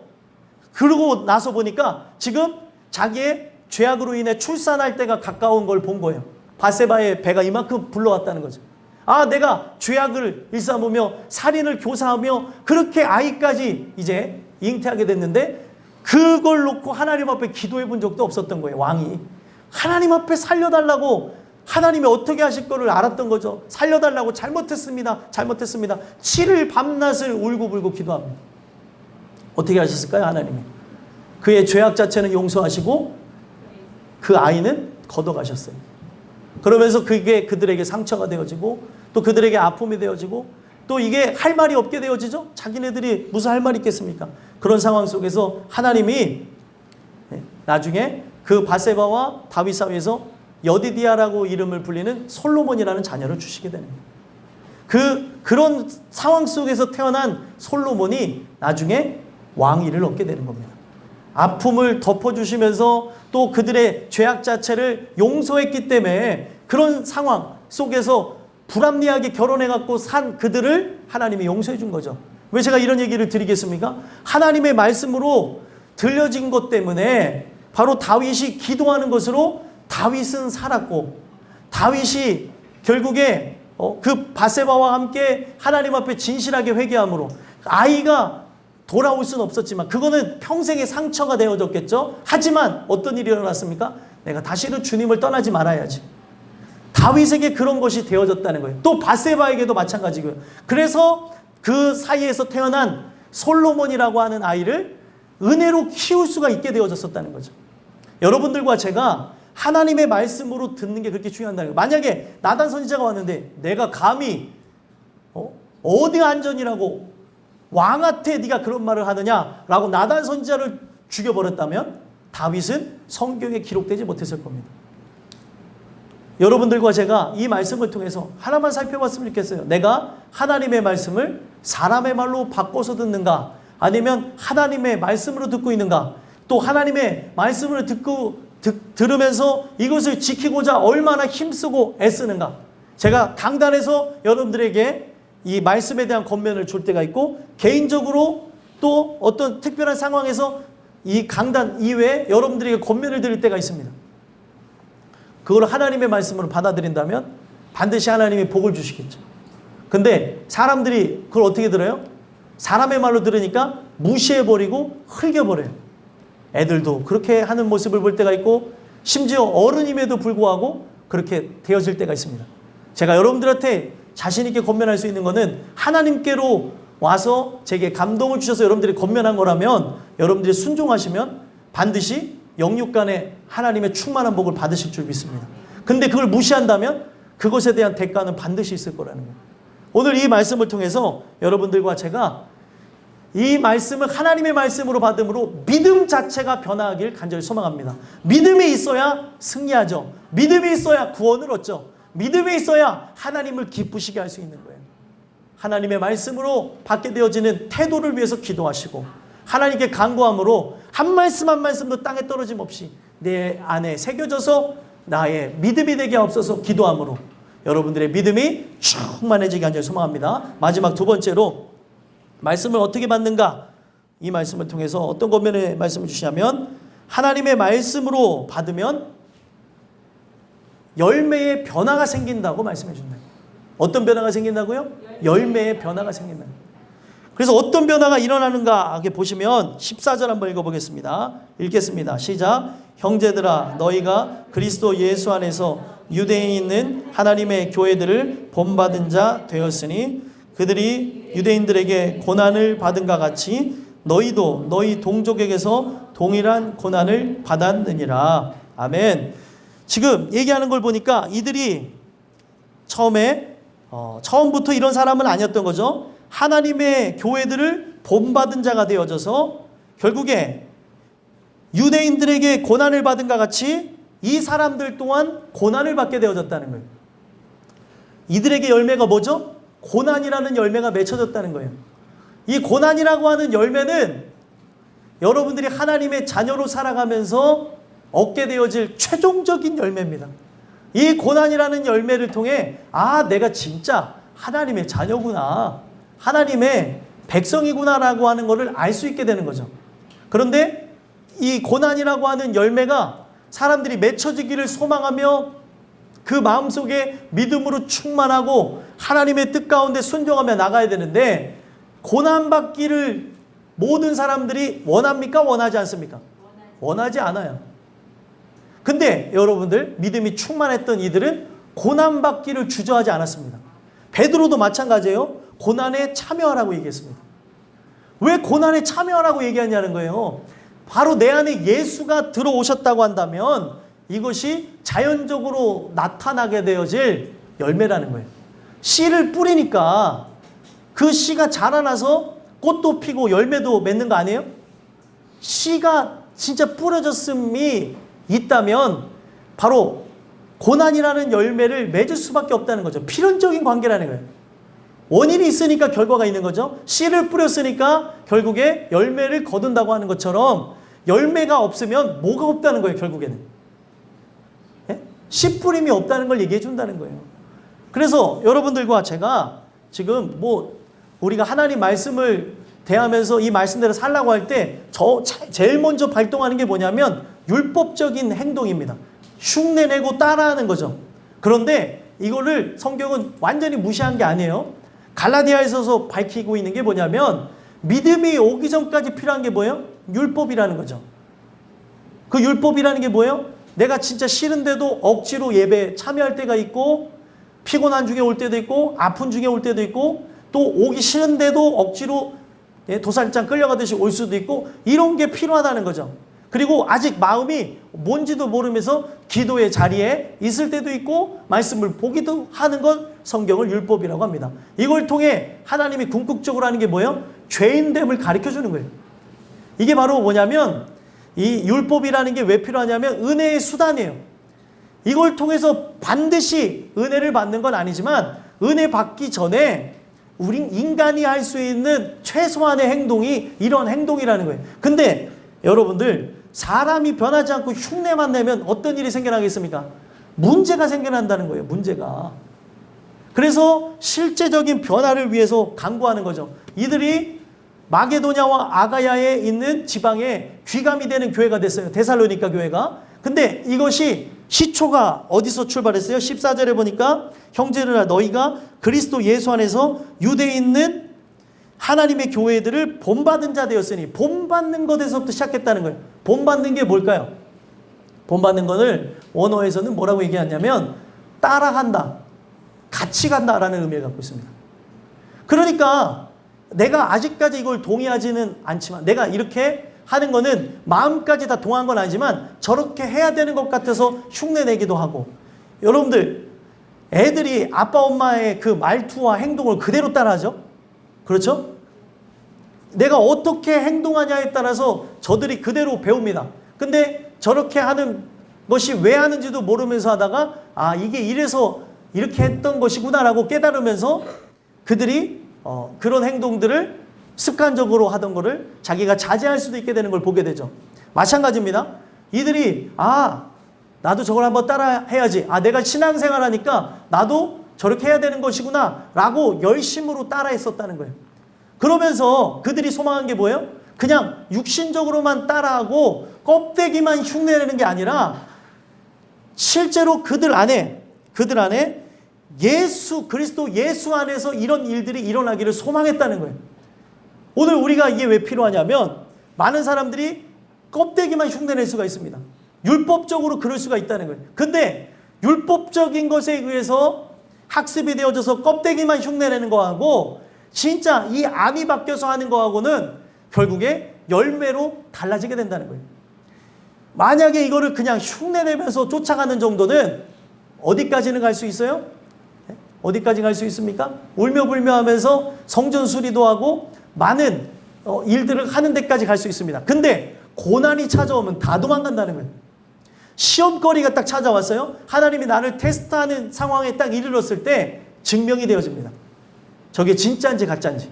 그러고 나서 보니까 지금 자기의 죄악으로 인해 출산할 때가 가까운 걸 본 거예요. 바세바의 배가 이만큼 불러왔다는 거죠. 아, 내가 죄악을 일삼으며 살인을 교사하며 그렇게 아이까지 이제 잉태하게 됐는데 그걸 놓고 하나님 앞에 기도해 본 적도 없었던 거예요. 왕이 하나님 앞에 살려달라고 하나님이 어떻게 하실 거를 알았던 거죠. 살려달라고 잘못했습니다. 7일 밤낮을 울고불고 기도합니다. 어떻게 하셨을까요? 하나님이 그의 죄악 자체는 용서하시고 그 아이는 걷어가셨어요. 그러면서 그게 그들에게 상처가 되어지고 또 그들에게 아픔이 되어지고 또 이게 할 말이 없게 되어지죠. 자기네들이 무슨 할 말이 있겠습니까? 그런 상황 속에서 하나님이 나중에 그 바세바와 다윗 사이에서 여디디아라고 이름을 불리는 솔로몬이라는 자녀를 주시게 되는 거예요. 그런 상황 속에서 태어난 솔로몬이 나중에 왕위를 얻게 되는 겁니다. 아픔을 덮어주시면서 또 그들의 죄악 자체를 용서했기 때문에 그런 상황 속에서 불합리하게 결혼해갖고 산 그들을 하나님이 용서해 준 거죠. 왜 제가 이런 얘기를 드리겠습니까? 하나님의 말씀으로 들려진 것 때문에 바로 다윗이 기도하는 것으로 다윗은 살았고 다윗이 결국에 그 바세바와 함께 하나님 앞에 진실하게 회개함으로 아이가 돌아올 수는 없었지만 그거는 평생의 상처가 되어졌겠죠. 하지만 어떤 일이 일어났습니까? 내가 다시는 주님을 떠나지 말아야지. 다윗에게 그런 것이 되어졌다는 거예요. 또 바세바에게도 마찬가지고요. 그래서 그 사이에서 태어난 솔로몬이라고 하는 아이를 은혜로 키울 수가 있게 되어졌었다는 거죠. 여러분들과 제가 하나님의 말씀으로 듣는 게 그렇게 중요하다는 거예요. 만약에 나단 선지자가 왔는데 내가 감히 어디 안전이라고 왕한테 네가 그런 말을 하느냐라고 나단 선지자를 죽여버렸다면 다윗은 성경에 기록되지 못했을 겁니다. 여러분들과 제가 이 말씀을 통해서 하나만 살펴봤으면 좋겠어요. 내가 하나님의 말씀을 사람의 말로 바꿔서 듣는가? 아니면 하나님의 말씀으로 듣고 있는가? 또 하나님의 말씀을 들으면서 이것을 지키고자 얼마나 힘쓰고 애쓰는가? 제가 강단에서 여러분들에게 이 말씀에 대한 권면을 줄 때가 있고 개인적으로 또 어떤 특별한 상황에서 이 강단 이외에 여러분들에게 권면을 드릴 때가 있습니다. 그걸 하나님의 말씀으로 받아들인다면 반드시 하나님이 복을 주시겠죠. 근데 사람들이 그걸 어떻게 들어요? 사람의 말로 들으니까 무시해버리고 흘겨버려요. 애들도 그렇게 하는 모습을 볼 때가 있고 심지어 어른임에도 불구하고 그렇게 되어질 때가 있습니다. 제가 여러분들한테 자신 있게 권면할 수 있는 것은 하나님께로 와서 제게 감동을 주셔서 여러분들이 권면한 거라면 여러분들이 순종하시면 반드시 영육간에 하나님의 충만한 복을 받으실 줄 믿습니다. 근데 그걸 무시한다면 그것에 대한 대가는 반드시 있을 거라는 거예요. 오늘 이 말씀을 통해서 여러분들과 제가 이 말씀을 하나님의 말씀으로 받음으로 믿음 자체가 변화하길 간절히 소망합니다. 믿음이 있어야 승리하죠. 믿음이 있어야 구원을 얻죠. 믿음이 있어야 하나님을 기쁘시게 할 수 있는 거예요. 하나님의 말씀으로 받게 되어지는 태도를 위해서 기도하시고 하나님께 간구함으로 한 말씀 한 말씀도 땅에 떨어짐 없이 내 안에 새겨져서 나의 믿음이 되게 없어서 기도함으로 여러분들의 믿음이 충만해지게 간절히 소망합니다. 마지막 두 번째로 말씀을 어떻게 받는가? 이 말씀을 통해서 어떤 권면의 말씀을 주시냐면 하나님의 말씀으로 받으면 열매의 변화가 생긴다고 말씀해 준다. 어떤 변화가 생긴다고요? 열매의 변화가 생긴다. 그래서 어떤 변화가 일어나는가 이렇게 보시면 14절 한번 읽어보겠습니다. 읽겠습니다. 시작. 형제들아 너희가 그리스도 예수 안에서 유대인에 있는 하나님의 교회들을 본받은 자 되었으니 그들이 유대인들에게 고난을 받은 것 같이 너희도 너희 동족에게서 동일한 고난을 받았느니라. 아멘. 지금 얘기하는 걸 보니까 이들이 처음부터 이런 사람은 아니었던 거죠. 하나님의 교회들을 본받은 자가 되어져서 결국에 유대인들에게 고난을 받은 것 같이 이 사람들 또한 고난을 받게 되어졌다는 거예요. 이들에게 열매가 뭐죠? 고난이라는 열매가 맺혀졌다는 거예요. 이 고난이라고 하는 열매는 여러분들이 하나님의 자녀로 살아가면서 얻게 되어질 최종적인 열매입니다. 이 고난이라는 열매를 통해 내가 진짜 하나님의 자녀구나, 하나님의 백성이구나라고 하는 것을 알 수 있게 되는 거죠. 그런데 이 고난이라고 하는 열매가 사람들이 맺혀지기를 소망하며 그 마음속에 믿음으로 충만하고 하나님의 뜻 가운데 순종하며 나가야 되는데 고난받기를 모든 사람들이 원합니까? 원하지 않습니까? 원하지 않아요. 근데 여러분들 믿음이 충만했던 이들은 고난받기를 주저하지 않았습니다. 베드로도 마찬가지예요. 고난에 참여하라고 얘기했습니다. 왜 고난에 참여하라고 얘기하냐는 거예요. 바로 내 안에 예수가 들어오셨다고 한다면 이것이 자연적으로 나타나게 되어질 열매라는 거예요. 씨를 뿌리니까 그 씨가 자라나서 꽃도 피고 열매도 맺는 거 아니에요? 씨가 진짜 뿌려졌음이 있다면 바로 고난이라는 열매를 맺을 수밖에 없다는 거죠. 필연적인 관계라는 거예요. 원인이 있으니까 결과가 있는 거죠. 씨를 뿌렸으니까 결국에 열매를 거둔다고 하는 것처럼 열매가 없으면 뭐가 없다는 거예요. 결국에는 씨 뿌림이 없다는 걸 얘기해 준다는 거예요. 그래서 여러분들과 제가 지금 우리가 하나님 말씀을 대하면서 이 말씀대로 살라고 할 때 제일 먼저 발동하는 게 뭐냐면 율법적인 행동입니다. 흉내내고 따라하는 거죠. 그런데 이거를 성경은 완전히 무시한 게 아니에요. 갈라디아에서 밝히고 있는 게 뭐냐면 믿음이 오기 전까지 필요한 게 뭐예요? 율법이라는 거죠. 그 율법이라는 게 뭐예요? 내가 진짜 싫은데도 억지로 예배 참여할 때가 있고 피곤한 중에 올 때도 있고 아픈 중에 올 때도 있고 또 오기 싫은데도 억지로 도살장 끌려가듯이 올 수도 있고 이런 게 필요하다는 거죠. 그리고 아직 마음이 뭔지도 모르면서 기도의 자리에 있을 때도 있고 말씀을 보기도 하는 건 성경을 율법이라고 합니다. 이걸 통해 하나님이 궁극적으로 하는 게 뭐예요? 죄인됨을 가르쳐주는 거예요. 이게 바로 뭐냐면 이 율법이라는 게 왜 필요하냐면 은혜의 수단이에요. 이걸 통해서 반드시 은혜를 받는 건 아니지만 은혜 받기 전에 우린 인간이 할 수 있는 최소한의 행동이 이런 행동이라는 거예요. 근데 여러분들 사람이 변하지 않고 흉내만 내면 어떤 일이 생겨나겠습니까? 문제가 생겨난다는 거예요. 문제가. 그래서 실제적인 변화를 위해서 강구하는 거죠. 이들이 마게도냐와 아가야에 있는 지방에 귀감이 되는 교회가 됐어요. 데살로니가 교회가. 근데 이것이 시초가 어디서 출발했어요? 14절에 보니까 형제들아 너희가 그리스도 예수 안에서 유대에 있는 하나님의 교회들을 본받은 자 되었으니 본받는 것에서부터 시작했다는 거예요. 본받는 게 뭘까요? 본받는 것을 원어에서는 뭐라고 얘기하냐면 따라간다, 같이 간다라는 의미를 갖고 있습니다. 그러니까 내가 아직까지 이걸 동의하지는 않지만 내가 이렇게 하는 거는 마음까지 다 동한 건 아니지만 저렇게 해야 되는 것 같아서 흉내내기도 하고 여러분들 애들이 아빠 엄마의 그 말투와 행동을 그대로 따라하죠. 그렇죠? 내가 어떻게 행동하냐에 따라서 저들이 그대로 배웁니다. 근데 저렇게 하는 것이 왜 하는지도 모르면서 하다가 이게 이래서 이렇게 했던 것이구나라고 깨달으면서 그들이 그런 행동들을 습관적으로 하던 거를 자기가 자제할 수도 있게 되는 걸 보게 되죠. 마찬가지입니다. 이들이 나도 저걸 한번 따라 해야지. 내가 신앙생활 하니까 나도 저렇게 해야 되는 것이구나 라고 열심으로 따라 했었다는 거예요. 그러면서 그들이 소망한 게 뭐예요? 그냥 육신적으로만 따라하고 껍데기만 흉내내는 게 아니라 실제로 그들 안에 예수 그리스도 예수 안에서 이런 일들이 일어나기를 소망했다는 거예요. 오늘 우리가 이게 왜 필요하냐면 많은 사람들이 껍데기만 흉내낼 수가 있습니다. 율법적으로 그럴 수가 있다는 거예요. 근데 율법적인 것에 의해서 학습이 되어져서 껍데기만 흉내내는 거하고 진짜 이 암이 바뀌어서 하는 거하고는 결국에 열매로 달라지게 된다는 거예요. 만약에 이거를 그냥 흉내내면서 쫓아가는 정도는 어디까지는 갈 수 있어요? 어디까지 갈 수 있습니까? 울며불며 하면서 성전 수리도 하고 많은 일들을 하는 데까지 갈 수 있습니다. 근데 고난이 찾아오면 다 도망간다는 거예요. 시험거리가 딱 찾아왔어요. 하나님이 나를 테스트하는 상황에 딱 이르렀을 때 증명이 되어집니다. 저게 진짜인지 가짜인지.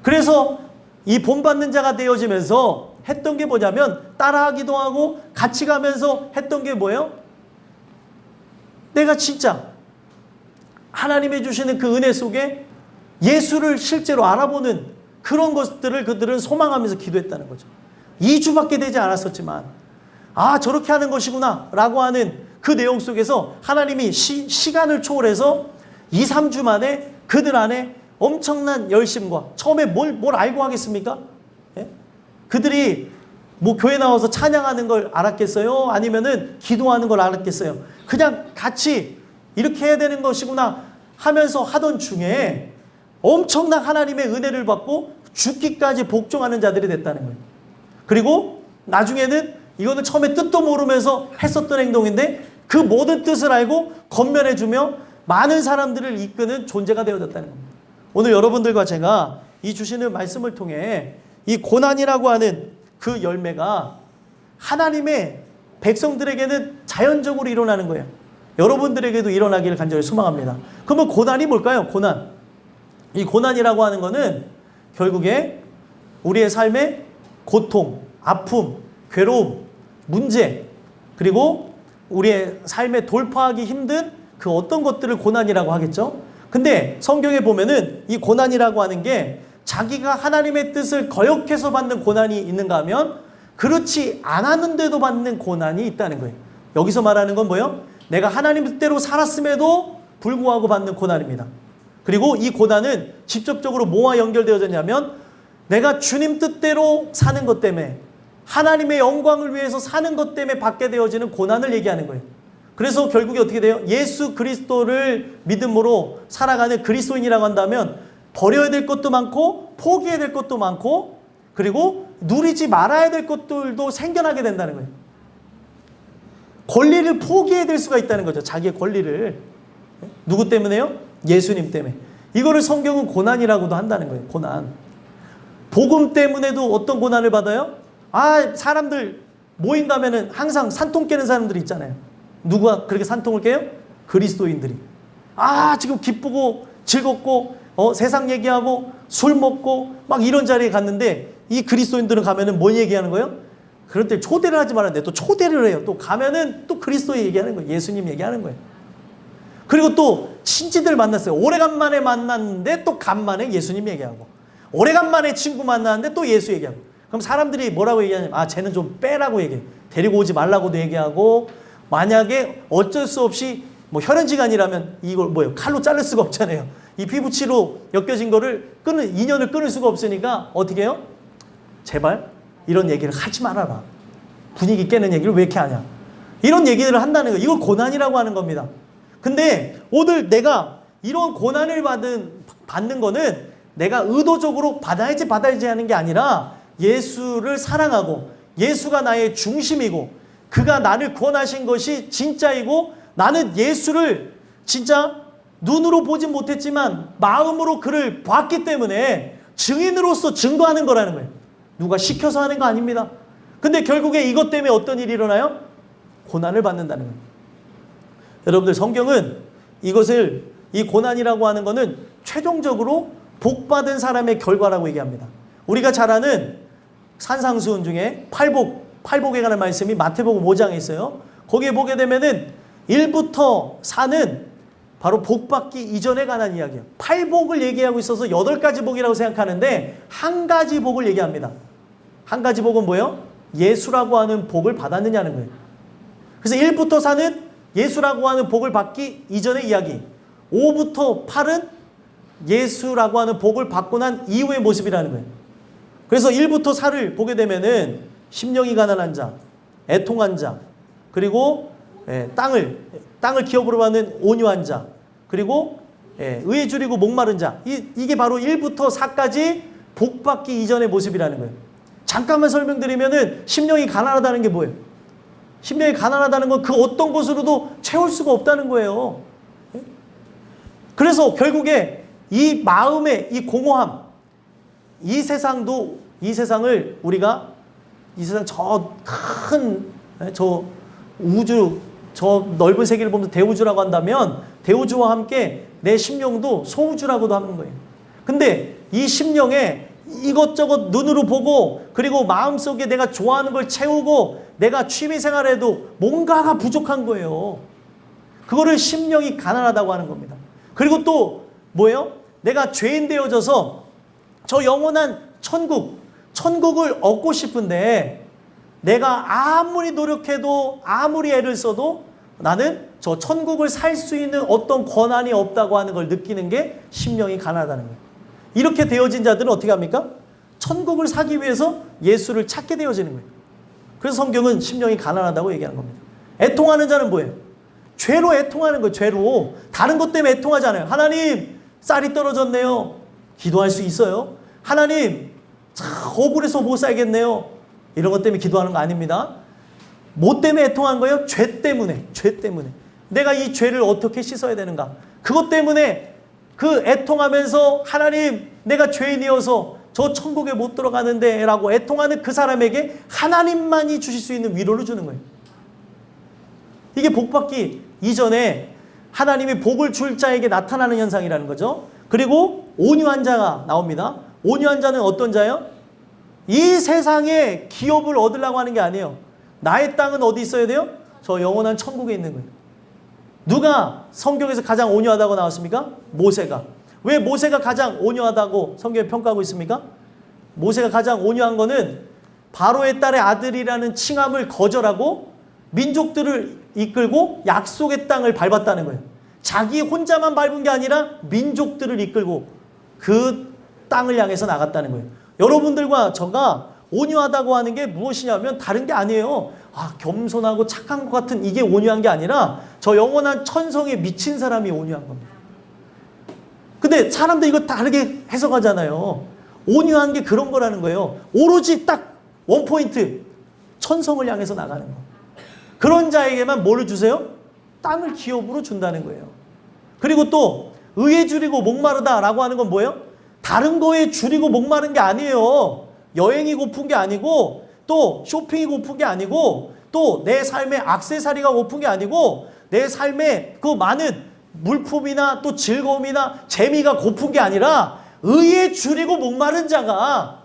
그래서 이 본받는 자가 되어지면서 했던 게 뭐냐면 따라하기도 하고 같이 가면서 했던 게 뭐예요? 내가 진짜 하나님이 주시는 그 은혜 속에 예수를 실제로 알아보는 그런 것들을 그들은 소망하면서 기도했다는 거죠. 2주밖에 되지 않았었지만 저렇게 하는 것이구나 라고 하는 그 내용 속에서 하나님이 시간을 초월해서 2, 3주 만에 그들 안에 엄청난 열심과 처음에 뭘 알고 하겠습니까? 예? 그들이 뭐 교회 나와서 찬양하는 걸 알았겠어요? 아니면은 기도하는 걸 알았겠어요? 그냥 같이 이렇게 해야 되는 것이구나 하면서 하던 중에 엄청난 하나님의 은혜를 받고 죽기까지 복종하는 자들이 됐다는 거예요. 그리고 나중에는 이거는 처음에 뜻도 모르면서 했었던 행동인데 그 모든 뜻을 알고 건면해주며 많은 사람들을 이끄는 존재가 되어졌다는 겁니다. 오늘 여러분들과 제가 이 주시는 말씀을 통해 이 고난이라고 하는 그 열매가 하나님의 백성들에게는 자연적으로 일어나는 거예요. 여러분들에게도 일어나기를 간절히 소망합니다. 그러면 고난이 뭘까요? 고난. 이 고난이라고 하는 거는 결국에 우리의 삶의 고통, 아픔, 괴로움, 문제, 그리고 우리의 삶에 돌파하기 힘든 그 어떤 것들을 고난이라고 하겠죠. 근데 성경에 보면은 이 고난이라고 하는 게 자기가 하나님의 뜻을 거역해서 받는 고난이 있는가 하면 그렇지 않았는데도 받는 고난이 있다는 거예요. 여기서 말하는 건 뭐예요? 내가 하나님 뜻대로 살았음에도 불구하고 받는 고난입니다. 그리고 이 고난은 직접적으로 뭐와 연결되어졌냐면 내가 주님 뜻대로 사는 것 때문에 하나님의 영광을 위해서 사는 것 때문에 받게 되어지는 고난을 얘기하는 거예요. 그래서 결국에 어떻게 돼요? 예수 그리스도를 믿음으로 살아가는 그리스도인이라고 한다면 버려야 될 것도 많고 포기해야 될 것도 많고 그리고 누리지 말아야 될 것들도 생겨나게 된다는 거예요. 권리를 포기해야 될 수가 있다는 거죠. 자기의 권리를. 누구 때문에요? 예수님 때문에. 이거를 성경은 고난이라고도 한다는 거예요. 고난. 복음 때문에도 어떤 고난을 받아요? 사람들 모임 가면은 항상 산통 깨는 사람들이 있잖아요. 누가 그렇게 산통을 깨요? 그리스도인들이. 지금 기쁘고 즐겁고 세상 얘기하고 술 먹고 막 이런 자리에 갔는데 이 그리스도인들은 가면은 뭘 얘기하는 거예요? 그럴 때 초대를 하지 말았는데 또 초대를 해요. 또 가면은 또 그리스도 얘기하는 거예요. 예수님 얘기하는 거예요. 그리고 또 친지들 만났어요. 오래간만에 만났는데 또 간만에 예수님 얘기하고 오래간만에 친구 만났는데 또 예수 얘기하고 그럼 사람들이 뭐라고 얘기하냐면 쟤는 좀 빼라고 얘기해. 데리고 오지 말라고도 얘기하고 만약에 어쩔 수 없이 뭐 혈연지간이라면 이걸 칼로 자를 수가 없잖아요. 이 피부치로 엮여진 거를 인연을 끊을 수가 없으니까 어떻게 해요? 제발 이런 얘기를 하지 말아라. 분위기 깨는 얘기를 왜 이렇게 하냐. 이런 얘기들을 한다는 거예요. 이걸 고난이라고 하는 겁니다. 근데 오늘 내가 이런 고난을 받는 거는 내가 의도적으로 받아야지 하는 게 아니라 예수를 사랑하고 예수가 나의 중심이고 그가 나를 구원하신 것이 진짜이고 나는 예수를 진짜 눈으로 보진 못했지만 마음으로 그를 봤기 때문에 증인으로서 증거하는 거라는 거예요. 누가 시켜서 하는 거 아닙니다. 근데 결국에 이것 때문에 어떤 일이 일어나요? 고난을 받는다는 거예요. 여러분들 성경은 이 고난이라고 하는 거는 최종적으로 복받은 사람의 결과라고 얘기합니다. 우리가 잘 아는 산상수훈 중에 팔복 팔복에 관한 말씀이 마태복음 5장에 있어요. 거기에 보게 되면은 1부터 4는 바로 복받기 이전에 관한 이야기예요. 팔복을 얘기하고 있어서 8가지 복이라고 생각하는데 한 가지 복을 얘기합니다. 한 가지 복은 뭐예요? 예수라고 하는 복을 받았느냐는 거예요. 그래서 1부터 4는 예수라고 하는 복을 받기 이전의 이야기, 5부터 8은 예수라고 하는 복을 받고 난 이후의 모습이라는 거예요. 그래서 1부터 4를 보게 되면은 심령이 가난한 자, 애통한 자, 그리고 땅을 기업으로 받는 온유한 자, 그리고 의에 줄이고 목마른 자, 이게 바로 1부터 4까지 복받기 이전의 모습이라는 거예요. 잠깐만 설명드리면은 심령이 가난하다는 게 뭐예요? 심령이 가난하다는 건 그 어떤 것으로도 채울 수가 없다는 거예요. 그래서 결국에 이 마음의 이 공허함, 이 세상을 우리가 이 세상 저 우주, 저 넓은 세계를 보면서 대우주라고 한다면 대우주와 함께 내 심령도 소우주라고도 하는 거예요. 근데 이 심령에 이것저것 눈으로 보고 그리고 마음속에 내가 좋아하는 걸 채우고 내가 취미생활에도 뭔가가 부족한 거예요. 그거를 심령이 가난하다고 하는 겁니다. 그리고 또 뭐예요? 내가 죄인 되어져서 저 영원한 천국을 얻고 싶은데 내가 아무리 노력해도 아무리 애를 써도 나는 저 천국을 살 수 있는 어떤 권한이 없다고 하는 걸 느끼는 게 심령이 가난하다는 거예요. 이렇게 되어진 자들은 어떻게 합니까? 천국을 사기 위해서 예수를 찾게 되어지는 거예요. 그래서 성경은 심령이 가난하다고 얘기하는 겁니다. 애통하는 자는 뭐예요? 죄로 애통하는 거예요. 죄로. 다른 것 때문에 애통하지 않아요. 하나님, 쌀이 떨어졌네요. 기도할 수 있어요. 하나님, 억울해서 못 살겠네요. 이런 것 때문에 기도하는 거 아닙니다. 뭐 때문에 애통한 거예요? 죄 때문에. 죄 때문에. 내가 이 죄를 어떻게 씻어야 되는가? 그것 때문에 그 애통하면서 하나님, 내가 죄인이어서 저 천국에 못 들어가는데 라고 애통하는 그 사람에게 하나님만이 주실 수 있는 위로를 주는 거예요. 이게 복받기 이전에 하나님이 복을 줄 자에게 나타나는 현상이라는 거죠. 그리고 온유한 자가 나옵니다. 온유한 자는 어떤 자예요? 이 세상에 기업을 얻으려고 하는 게 아니에요. 나의 땅은 어디 있어야 돼요? 저 영원한 천국에 있는 거예요. 누가 성경에서 가장 온유하다고 나왔습니까? 모세가. 왜 모세가 가장 온유하다고 성경에 평가하고 있습니까? 모세가 가장 온유한 거는 바로의 딸의 아들이라는 칭함을 거절하고 민족들을 이끌고 약속의 땅을 밟았다는 거예요. 자기 혼자만 밟은 게 아니라 민족들을 이끌고 그 땅을 향해서 나갔다는 거예요. 여러분들과 저가 온유하다고 하는 게 무엇이냐면 다른 게 아니에요. 겸손하고 착한 것 같은 이게 온유한 게 아니라 저 영원한 천성에 미친 사람이 온유한 겁니다. 근데 사람들 이거 다르게 해석하잖아요. 온유한 게 그런 거라는 거예요. 오로지 딱 원포인트, 천성을 향해서 나가는 거. 그런 자에게만 뭐를 주세요? 땅을 기업으로 준다는 거예요. 그리고 또 의에 줄이고 목마르다라고 하는 건 뭐예요? 다른 거에 줄이고 목마른 게 아니에요. 여행이 고픈 게 아니고 또 쇼핑이 고픈 게 아니고 또 내 삶의 액세서리가 고픈 게 아니고 내 삶에 그 많은 물품이나 또 즐거움이나 재미가 고픈 게 아니라 의에 줄이고 목마른 자가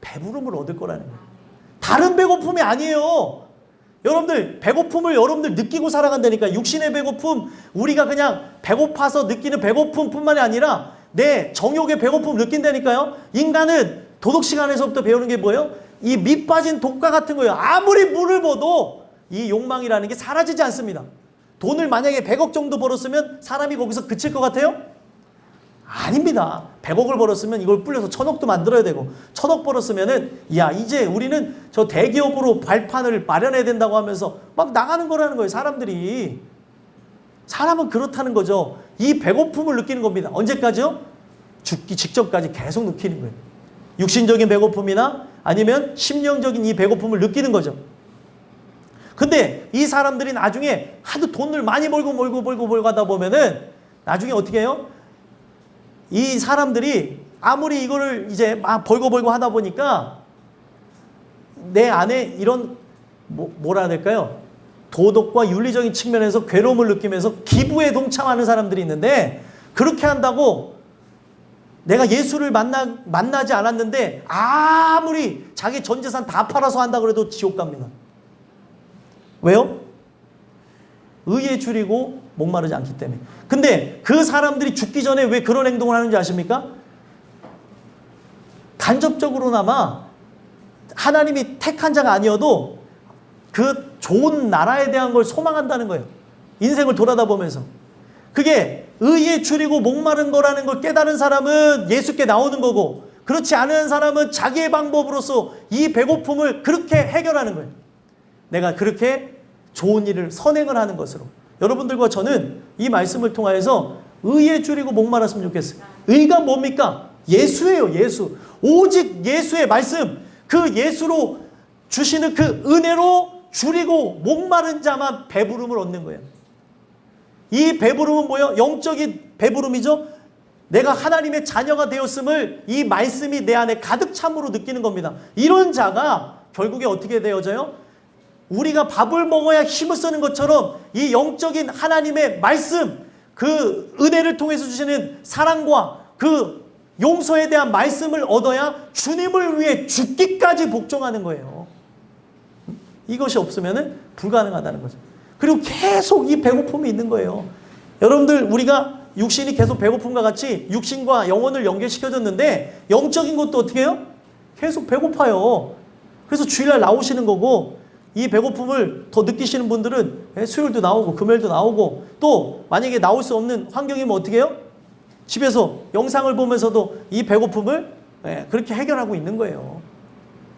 배부름을 얻을 거라는 거예요. 다른 배고픔이 아니에요. 여러분들 배고픔을 여러분들 느끼고 살아간다니까. 육신의 배고픔, 우리가 그냥 배고파서 느끼는 배고픔뿐만이 아니라 내 정욕의 배고픔을 느낀다니까요. 인간은 도덕 시간에서부터 배우는 게 뭐예요? 이 밑 빠진 독과 같은 거예요. 아무리 물을 부어도 이 욕망이라는 게 사라지지 않습니다. 돈을 만약에 100억 정도 벌었으면 사람이 거기서 그칠 것 같아요? 아닙니다. 100억을 벌었으면 이걸 불려서 1000억도 만들어야 되고 1000억 벌었으면은 야 이제 우리는 저 대기업으로 발판을 마련해야 된다고 하면서 막 나가는 거라는 거예요. 사람들이. 사람은 그렇다는 거죠. 이 배고픔을 느끼는 겁니다. 언제까지요? 죽기 직전까지 계속 느끼는 거예요. 육신적인 배고픔이나 아니면 심령적인 이 배고픔을 느끼는 거죠. 근데 이 사람들이 나중에 하도 돈을 많이 벌고 하다 보면은 나중에 어떻게 해요? 이 사람들이 아무리 이거를 이제 막 벌고 하다 보니까 내 안에 이런 뭐라 해야 될까요? 도덕과 윤리적인 측면에서 괴로움을 느끼면서 기부에 동참하는 사람들이 있는데 그렇게 한다고 내가 예수를 만나지 않았는데 아무리 자기 전 재산 다 팔아서 한다 그래도 지옥 갑니다. 왜요? 의에 줄이고 목마르지 않기 때문에. 근데 그 사람들이 죽기 전에 왜 그런 행동을 하는지 아십니까? 간접적으로나마 하나님이 택한 자가 아니어도 그 좋은 나라에 대한 걸 소망한다는 거예요. 인생을 돌아다 보면서. 그게 의에 줄이고 목마른 거라는 걸 깨달은 사람은 예수께 나오는 거고, 그렇지 않은 사람은 자기의 방법으로서 이 배고픔을 그렇게 해결하는 거예요. 내가 그렇게 좋은 일을 선행을 하는 것으로. 여러분들과 저는 이 말씀을 통하여서 의에 줄이고 목말았으면 좋겠어요. 의가 뭡니까? 예수예요. 예수. 오직 예수의 말씀, 그 예수로 주시는 그 은혜로 줄이고 목마른 자만 배부름을 얻는 거예요. 이 배부름은 뭐예요? 영적인 배부름이죠. 내가 하나님의 자녀가 되었음을 이 말씀이 내 안에 가득 참으로 느끼는 겁니다. 이런 자가 결국에 어떻게 되어져요? 우리가 밥을 먹어야 힘을 쓰는 것처럼 이 영적인 하나님의 말씀, 그 은혜를 통해서 주시는 사랑과 그 용서에 대한 말씀을 얻어야 주님을 위해 죽기까지 복종하는 거예요. 이것이 없으면 불가능하다는 거죠. 그리고 계속 이 배고픔이 있는 거예요. 여러분들, 우리가 육신이 계속 배고픔과 같이 육신과 영혼을 연결시켜줬는데 영적인 것도 어떻게 해요? 계속 배고파요. 그래서 주일날 나오시는 거고, 이 배고픔을 더 느끼시는 분들은 수요일도 나오고 금요일도 나오고, 또 만약에 나올 수 없는 환경이면 어떻게 해요? 집에서 영상을 보면서도 이 배고픔을 그렇게 해결하고 있는 거예요.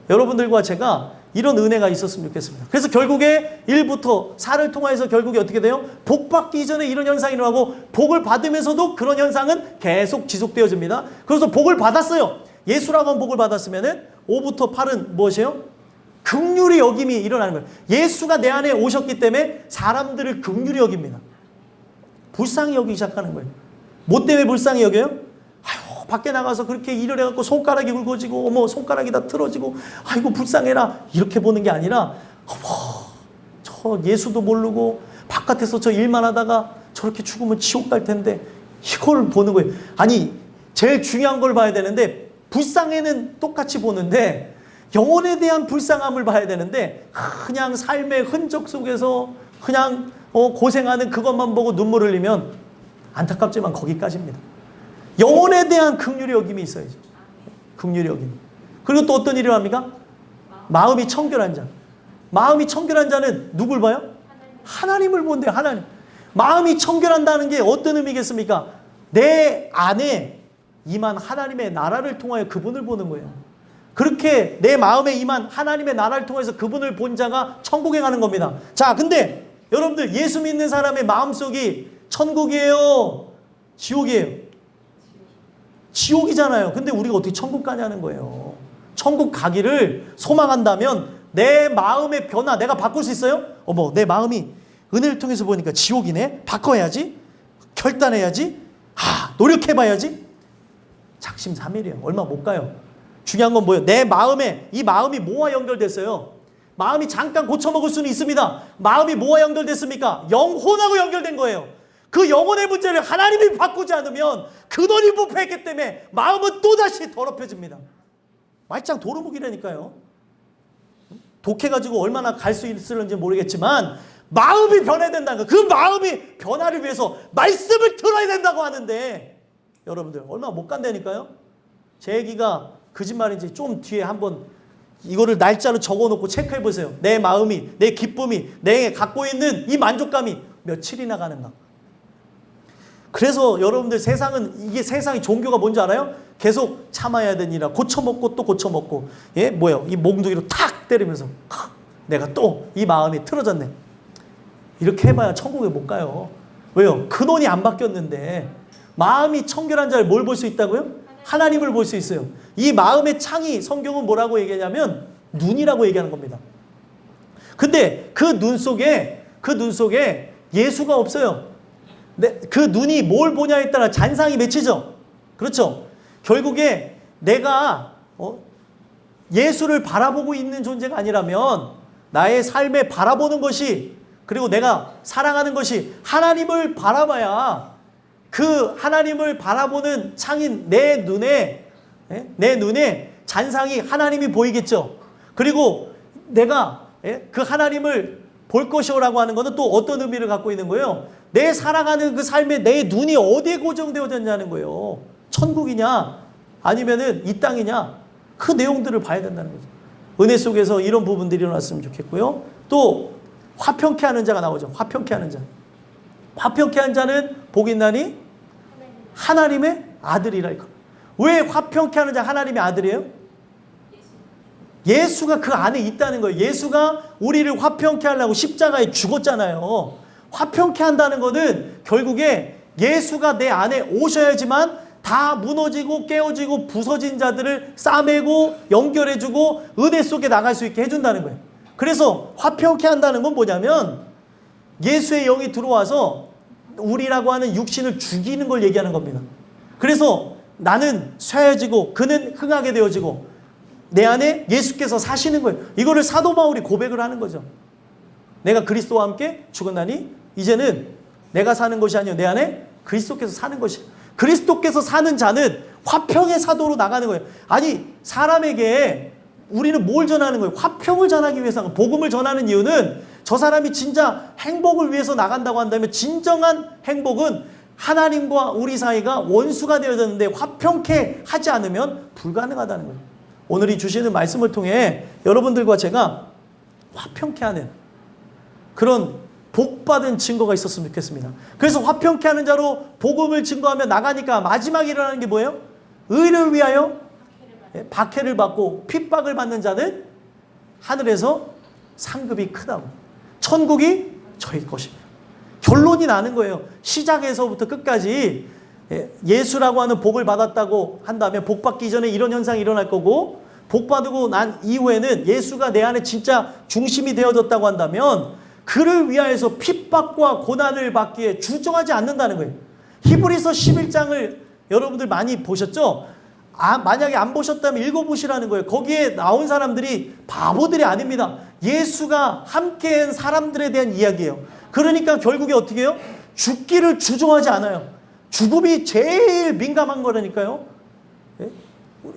여러분들과 제가 이런 은혜가 있었으면 좋겠습니다. 그래서 결국에 1부터 4를 통해서 결국에 어떻게 돼요? 복 받기 이전에 이런 현상이 일어나고, 복을 받으면서도 그런 현상은 계속 지속되어집니다. 그래서 복을 받았어요. 예수라고 한 복을 받았으면은 5부터 8은 무엇이에요? 긍휼히 여김이 일어나는 거예요. 예수가 내 안에 오셨기 때문에 사람들을 긍휼히 여깁니다. 불쌍히 여기기 시작하는 거예요. 뭐 때문에 불쌍히 여겨요? 아유, 밖에 나가서 그렇게 일을 해갖고 손가락이 굵어지고, 어머, 손가락이 다 틀어지고, 아이고, 불쌍해라. 이렇게 보는 게 아니라, 어머, 저 예수도 모르고, 바깥에서 저 일만 하다가 저렇게 죽으면 지옥 갈 텐데, 이걸 보는 거예요. 아니, 제일 중요한 걸 봐야 되는데, 불쌍해는 똑같이 보는데, 영혼에 대한 불쌍함을 봐야 되는데, 그냥 삶의 흔적 속에서 그냥 고생하는 그것만 보고 눈물 흘리면 안타깝지만 거기까지입니다. 영혼에 대한 긍휼의 여김이 있어야죠. 긍휼의 여김. 그리고 또 어떤 일을 합니까? 마음이 청결한 자. 마음이 청결한 자는 누굴 봐요? 하나님을 본대요. 하나님. 마음이 청결한다는 게 어떤 의미겠습니까? 내 안에 임한 하나님의 나라를 통하여 그분을 보는 거예요. 그렇게 내 마음에 임한 하나님의 나라를 통해서 그분을 본 자가 천국에 가는 겁니다. 자, 근데 여러분들, 예수 믿는 사람의 마음속이 천국이에요? 지옥이에요? 지옥이잖아요. 근데 우리가 어떻게 천국 가냐는 거예요. 천국 가기를 소망한다면 내 마음의 변화, 내가 바꿀 수 있어요? 어머, 내 마음이 은혜를 통해서 보니까 지옥이네? 바꿔야지. 결단해야지. 노력해봐야지. 작심삼일이에요. 얼마 못 가요. 중요한 건 뭐예요? 내 마음에, 이 마음이 뭐와 연결됐어요? 마음이 잠깐 고쳐먹을 수는 있습니다. 마음이 뭐와 연결됐습니까? 영혼하고 연결된 거예요. 그 영혼의 문제를 하나님이 바꾸지 않으면 근원이 부패했기 때문에 마음은 또다시 더럽혀집니다. 말짱 도루묵이라니까요. 독해가지고 얼마나 갈 수 있을는지 모르겠지만 마음이 변해야 된다는 거. 그 마음이 변화를 위해서 말씀을 들어야 된다고 하는데, 여러분들 얼마 못 간다니까요. 제 얘기가 거짓말인지 좀 뒤에 한번 이거를 날짜로 적어놓고 체크해 보세요. 내 마음이, 내 기쁨이, 내 갖고 있는 이 만족감이 며칠이나 가는가. 그래서 여러분들, 이게 세상이 종교가 뭔지 알아요? 계속 참아야 되니라 고쳐먹고 또 고쳐먹고, 뭐예요? 이 몽둥이로 탁 때리면서 내가 또 이 마음이 틀어졌네. 이렇게 해봐야 천국에 못 가요. 왜요? 근원이 안 바뀌었는데. 마음이 청결한 자를 뭘 볼 수 있다고요? 하나님을 볼 수 있어요. 이 마음의 창이 성경은 뭐라고 얘기하냐면 눈이라고 얘기하는 겁니다. 근데 그 눈 속에 예수가 없어요. 그 눈이 뭘 보냐에 따라 잔상이 맺히죠. 그렇죠. 결국에 내가 예수를 바라보고 있는 존재가 아니라면 나의 삶에 바라보는 것이, 그리고 내가 사랑하는 것이 하나님을 바라봐야 그 하나님을 바라보는 창인 내 눈에 잔상이 하나님이 보이겠죠. 그리고 내가 그 하나님을 볼 것이오라고 하는 것은 또 어떤 의미를 갖고 있는 거예요? 내 살아가는 그 삶에 내 눈이 어디에 고정되어졌냐는 거예요. 천국이냐 아니면은 이 땅이냐, 그 내용들을 봐야 된다는 거죠. 은혜 속에서 이런 부분들이 일어났으면 좋겠고요. 또 화평케 하는 자가 나오죠. 화평케 하는 자. 화평케 한 자는 복 있나니 하나님의 아들이라 이거. 왜 화평케 하는 자 하나님의 아들이에요? 예수가 그 안에 있다는 거예요. 예수가 우리를 화평케 하려고 십자가에 죽었잖아요. 화평케 한다는 것은 결국에 예수가 내 안에 오셔야지만 다 무너지고 깨어지고 부서진 자들을 싸매고 연결해주고 은혜 속에 나갈 수 있게 해준다는 거예요. 그래서 화평케 한다는 건 뭐냐면 예수의 영이 들어와서 우리라고 하는 육신을 죽이는 걸 얘기하는 겁니다. 그래서 나는 쇠해지고 그는 흥하게 되어지고 내 안에 예수께서 사시는 거예요. 이거를 사도 바울이 고백을 하는 거죠. 내가 그리스도와 함께 죽었나니 이제는 내가 사는 것이 아니요 내 안에 그리스도께서 사는 것이에요. 그리스도께서 사는 자는 화평의 사도로 나가는 거예요. 아니 사람에게 우리는 뭘 전하는 거예요? 화평을 전하기 위해서 복음을 전하는 이유는 저 사람이 진짜 행복을 위해서 나간다고 한다면 진정한 행복은 하나님과 우리 사이가 원수가 되어졌는데 화평케 하지 않으면 불가능하다는 거예요. 오늘 이 주시는 말씀을 통해 여러분들과 제가 화평케 하는 그런 복받은 증거가 있었으면 좋겠습니다. 그래서 화평케 하는 자로 복음을 증거하며 나가니까 마지막에 일어나는 게 뭐예요? 의를 위하여 박해를 받고 핍박을 받는 자는 하늘에서 상급이 크다고. 천국이 저희 것입니다. 결론이 나는 거예요. 시작에서부터 끝까지 예수라고 하는 복을 받았다고 한다면 복 받기 전에 이런 현상이 일어날 거고 복 받고 난 이후에는 예수가 내 안에 진짜 중심이 되어졌다고 한다면 그를 위하여서 핍박과 고난을 받기에 주저하지 않는다는 거예요. 히브리서 11장을 여러분들 많이 보셨죠? 만약에 안 보셨다면 읽어보시라는 거예요. 거기에 나온 사람들이 바보들이 아닙니다. 예수가 함께한 사람들에 대한 이야기예요. 그러니까 결국에 어떻게 해요? 죽기를 주저하지 않아요. 죽음이 제일 민감한 거라니까요.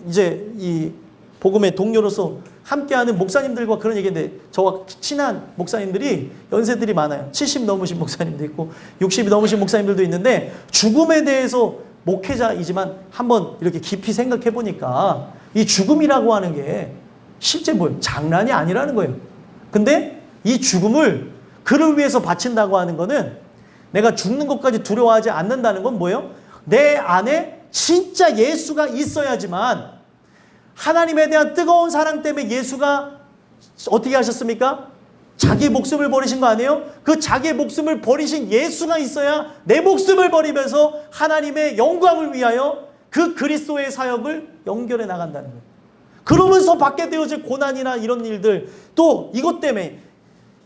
이제 이 복음의 동료로서 함께하는 목사님들과 그런 얘기인데 저와 친한 목사님들이 연세들이 많아요. 70 넘으신 목사님도 있고 60이 넘으신 목사님들도 있는데 죽음에 대해서 목회자이지만 한번 이렇게 깊이 생각해 보니까 이 죽음이라고 하는 게 실제 뭐예요? 장난이 아니라는 거예요. 근데 이 죽음을 그를 위해서 바친다고 하는 거는 내가 죽는 것까지 두려워하지 않는다는 건 뭐예요? 내 안에 진짜 예수가 있어야지만 하나님에 대한 뜨거운 사랑 때문에 예수가 어떻게 하셨습니까? 자기 목숨을 버리신 거 아니에요? 그 자기의 목숨을 버리신 예수가 있어야 내 목숨을 버리면서 하나님의 영광을 위하여 그 그리스도의 사역을 연결해 나간다는 거예요. 그러면서 받게 되어질 고난이나 이런 일들, 또 이것 때문에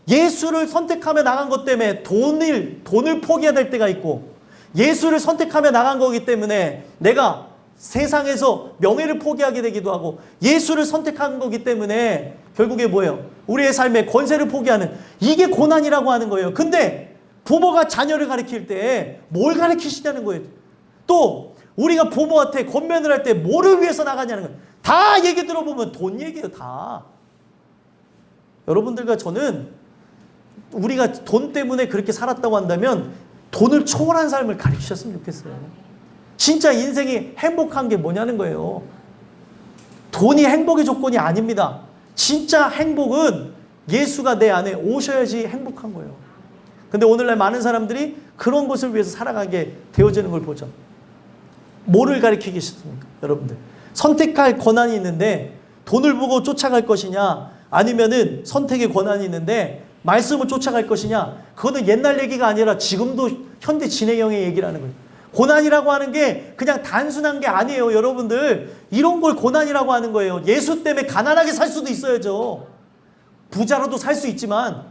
예수를 선택하며 나간 것 때문에 돈을 포기해야 될 때가 있고, 예수를 선택하며 나간 거기 때문에 내가 세상에서 명예를 포기하게 되기도 하고, 예수를 선택한 거기 때문에 결국에 뭐예요? 우리의 삶의 권세를 포기하는, 이게 고난이라고 하는 거예요. 근데 부모가 자녀를 가르칠 때 뭘 가르치시냐는 거예요. 또 우리가 부모한테 권면을 할 때 뭐를 위해서 나가냐는 거예요. 다 얘기 들어보면 돈 얘기예요. 다. 여러분들과 저는 우리가 돈 때문에 그렇게 살았다고 한다면 돈을 초월한 삶을 가르치셨으면 좋겠어요. 진짜 인생이 행복한 게 뭐냐는 거예요. 돈이 행복의 조건이 아닙니다. 진짜 행복은 예수가 내 안에 오셔야지 행복한 거예요. 근데 오늘날 많은 사람들이 그런 것을 위해서 살아가게 되어지는 걸 보죠. 뭐를 가르치기 싶습니까? 여러분들. 선택할 권한이 있는데 돈을 보고 쫓아갈 것이냐, 아니면은 선택의 권한이 있는데 말씀을 쫓아갈 것이냐, 그거는 옛날 얘기가 아니라 지금도 현재 진행형의 얘기라는 거예요. 고난이라고 하는 게 그냥 단순한 게 아니에요. 여러분들, 이런 걸 고난이라고 하는 거예요. 예수 때문에 가난하게 살 수도 있어야죠. 부자로도 살 수 있지만,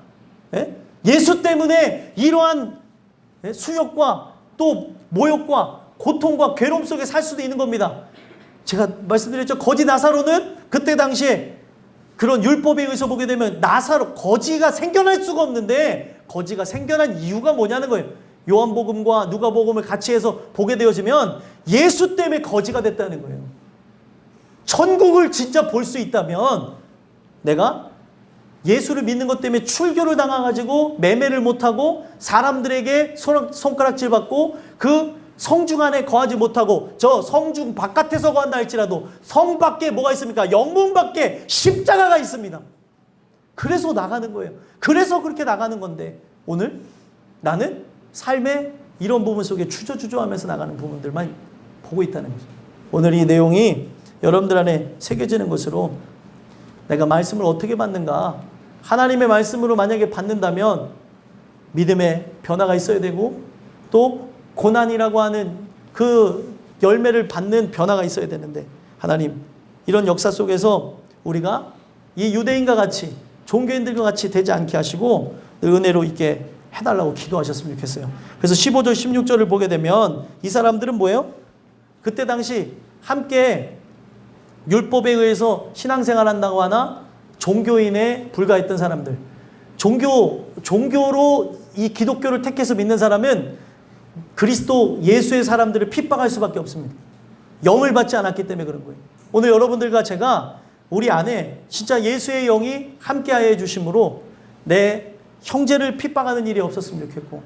예수 때문에 이러한 수욕과 또 모욕과 고통과 괴로움 속에 살 수도 있는 겁니다. 제가 말씀드렸죠. 거지 나사로는 그때 당시에 그런 율법에 의해서 보게 되면 나사로, 거지가 생겨날 수가 없는데 거지가 생겨난 이유가 뭐냐는 거예요. 요한복음과 누가복음을 같이 해서 보게 되어지면 예수 때문에 거지가 됐다는 거예요. 천국을 진짜 볼 수 있다면 내가 예수를 믿는 것 때문에 출교를 당해가지고 매매를 못하고 사람들에게 손가락질 받고 그 성중 안에 거하지 못하고 저 성중 바깥에서 거한다 할지라도 성 밖에 뭐가 있습니까? 영문 밖에 십자가가 있습니다. 그래서 나가는 거예요. 그래서 그렇게 나가는 건데 오늘 나는 삶의 이런 부분 속에 주저주저하면서 나가는 부분들만 보고 있다는 거죠. 오늘 이 내용이 여러분들 안에 새겨지는 것으로 내가 말씀을 어떻게 받는가, 하나님의 말씀으로 만약에 받는다면 믿음의 변화가 있어야 되고 또 고난이라고 하는 그 열매를 받는 변화가 있어야 되는데 하나님 이런 역사 속에서 우리가 이 유대인과 같이 종교인들과 같이 되지 않게 하시고 은혜로 있게 해달라고 기도하셨으면 좋겠어요. 그래서 15절 16절을 보게 되면 이 사람들은 뭐예요? 그때 당시 함께 율법에 의해서 신앙생활 한다고 하나 종교인에 불과했던 사람들, 종교로 이 기독교를 택해서 믿는 사람은 그리스도 예수의 사람들을 핍박할 수밖에 없습니다. 영을 받지 않았기 때문에 그런 거예요. 오늘 여러분들과 제가 우리 안에 진짜 예수의 영이 함께하여 해주심으로 내 형제를 핍박하는 일이 없었으면 좋겠고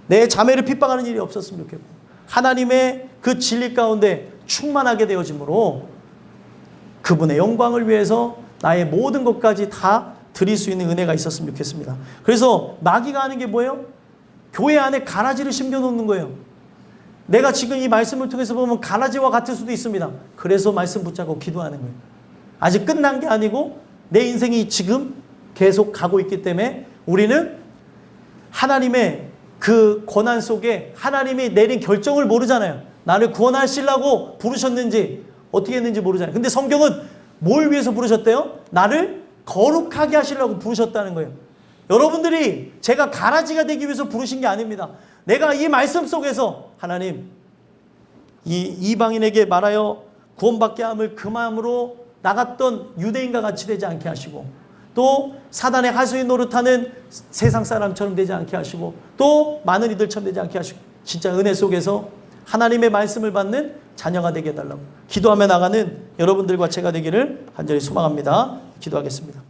내 자매를 핍박하는 일이 없었으면 좋겠고 하나님의 그 진리 가운데 충만하게 되어짐으로 그분의 영광을 위해서 나의 모든 것까지 다 드릴 수 있는 은혜가 있었으면 좋겠습니다. 그래서 마귀가 하는 게 뭐예요? 교회 안에 가라지를 심겨놓는 거예요. 내가 지금 이 말씀을 통해서 보면 가라지와 같을 수도 있습니다. 그래서 말씀 붙잡고 기도하는 거예요. 아직 끝난 게 아니고 내 인생이 지금 계속 가고 있기 때문에 우리는 하나님의 그 고난 속에 하나님이 내린 결정을 모르잖아요. 나를 구원하시려고 부르셨는지 어떻게 했는지 모르잖아요. 근데 성경은 뭘 위해서 부르셨대요? 나를 거룩하게 하시려고 부르셨다는 거예요. 여러분들이 제가 가라지가 되기 위해서 부르신 게 아닙니다. 내가 이 말씀 속에서 하나님 이 이방인에게 말하여 구원받게 함을 그 마음으로 나갔던 유대인과 같이 되지 않게 하시고 또 사단의 하수인 노릇하는 세상 사람처럼 되지 않게 하시고 또 많은 이들처럼 되지 않게 하시고 진짜 은혜 속에서 하나님의 말씀을 받는 자녀가 되게 해달라고 기도하며 나가는 여러분들과 제가 되기를 간절히 소망합니다. 기도하겠습니다.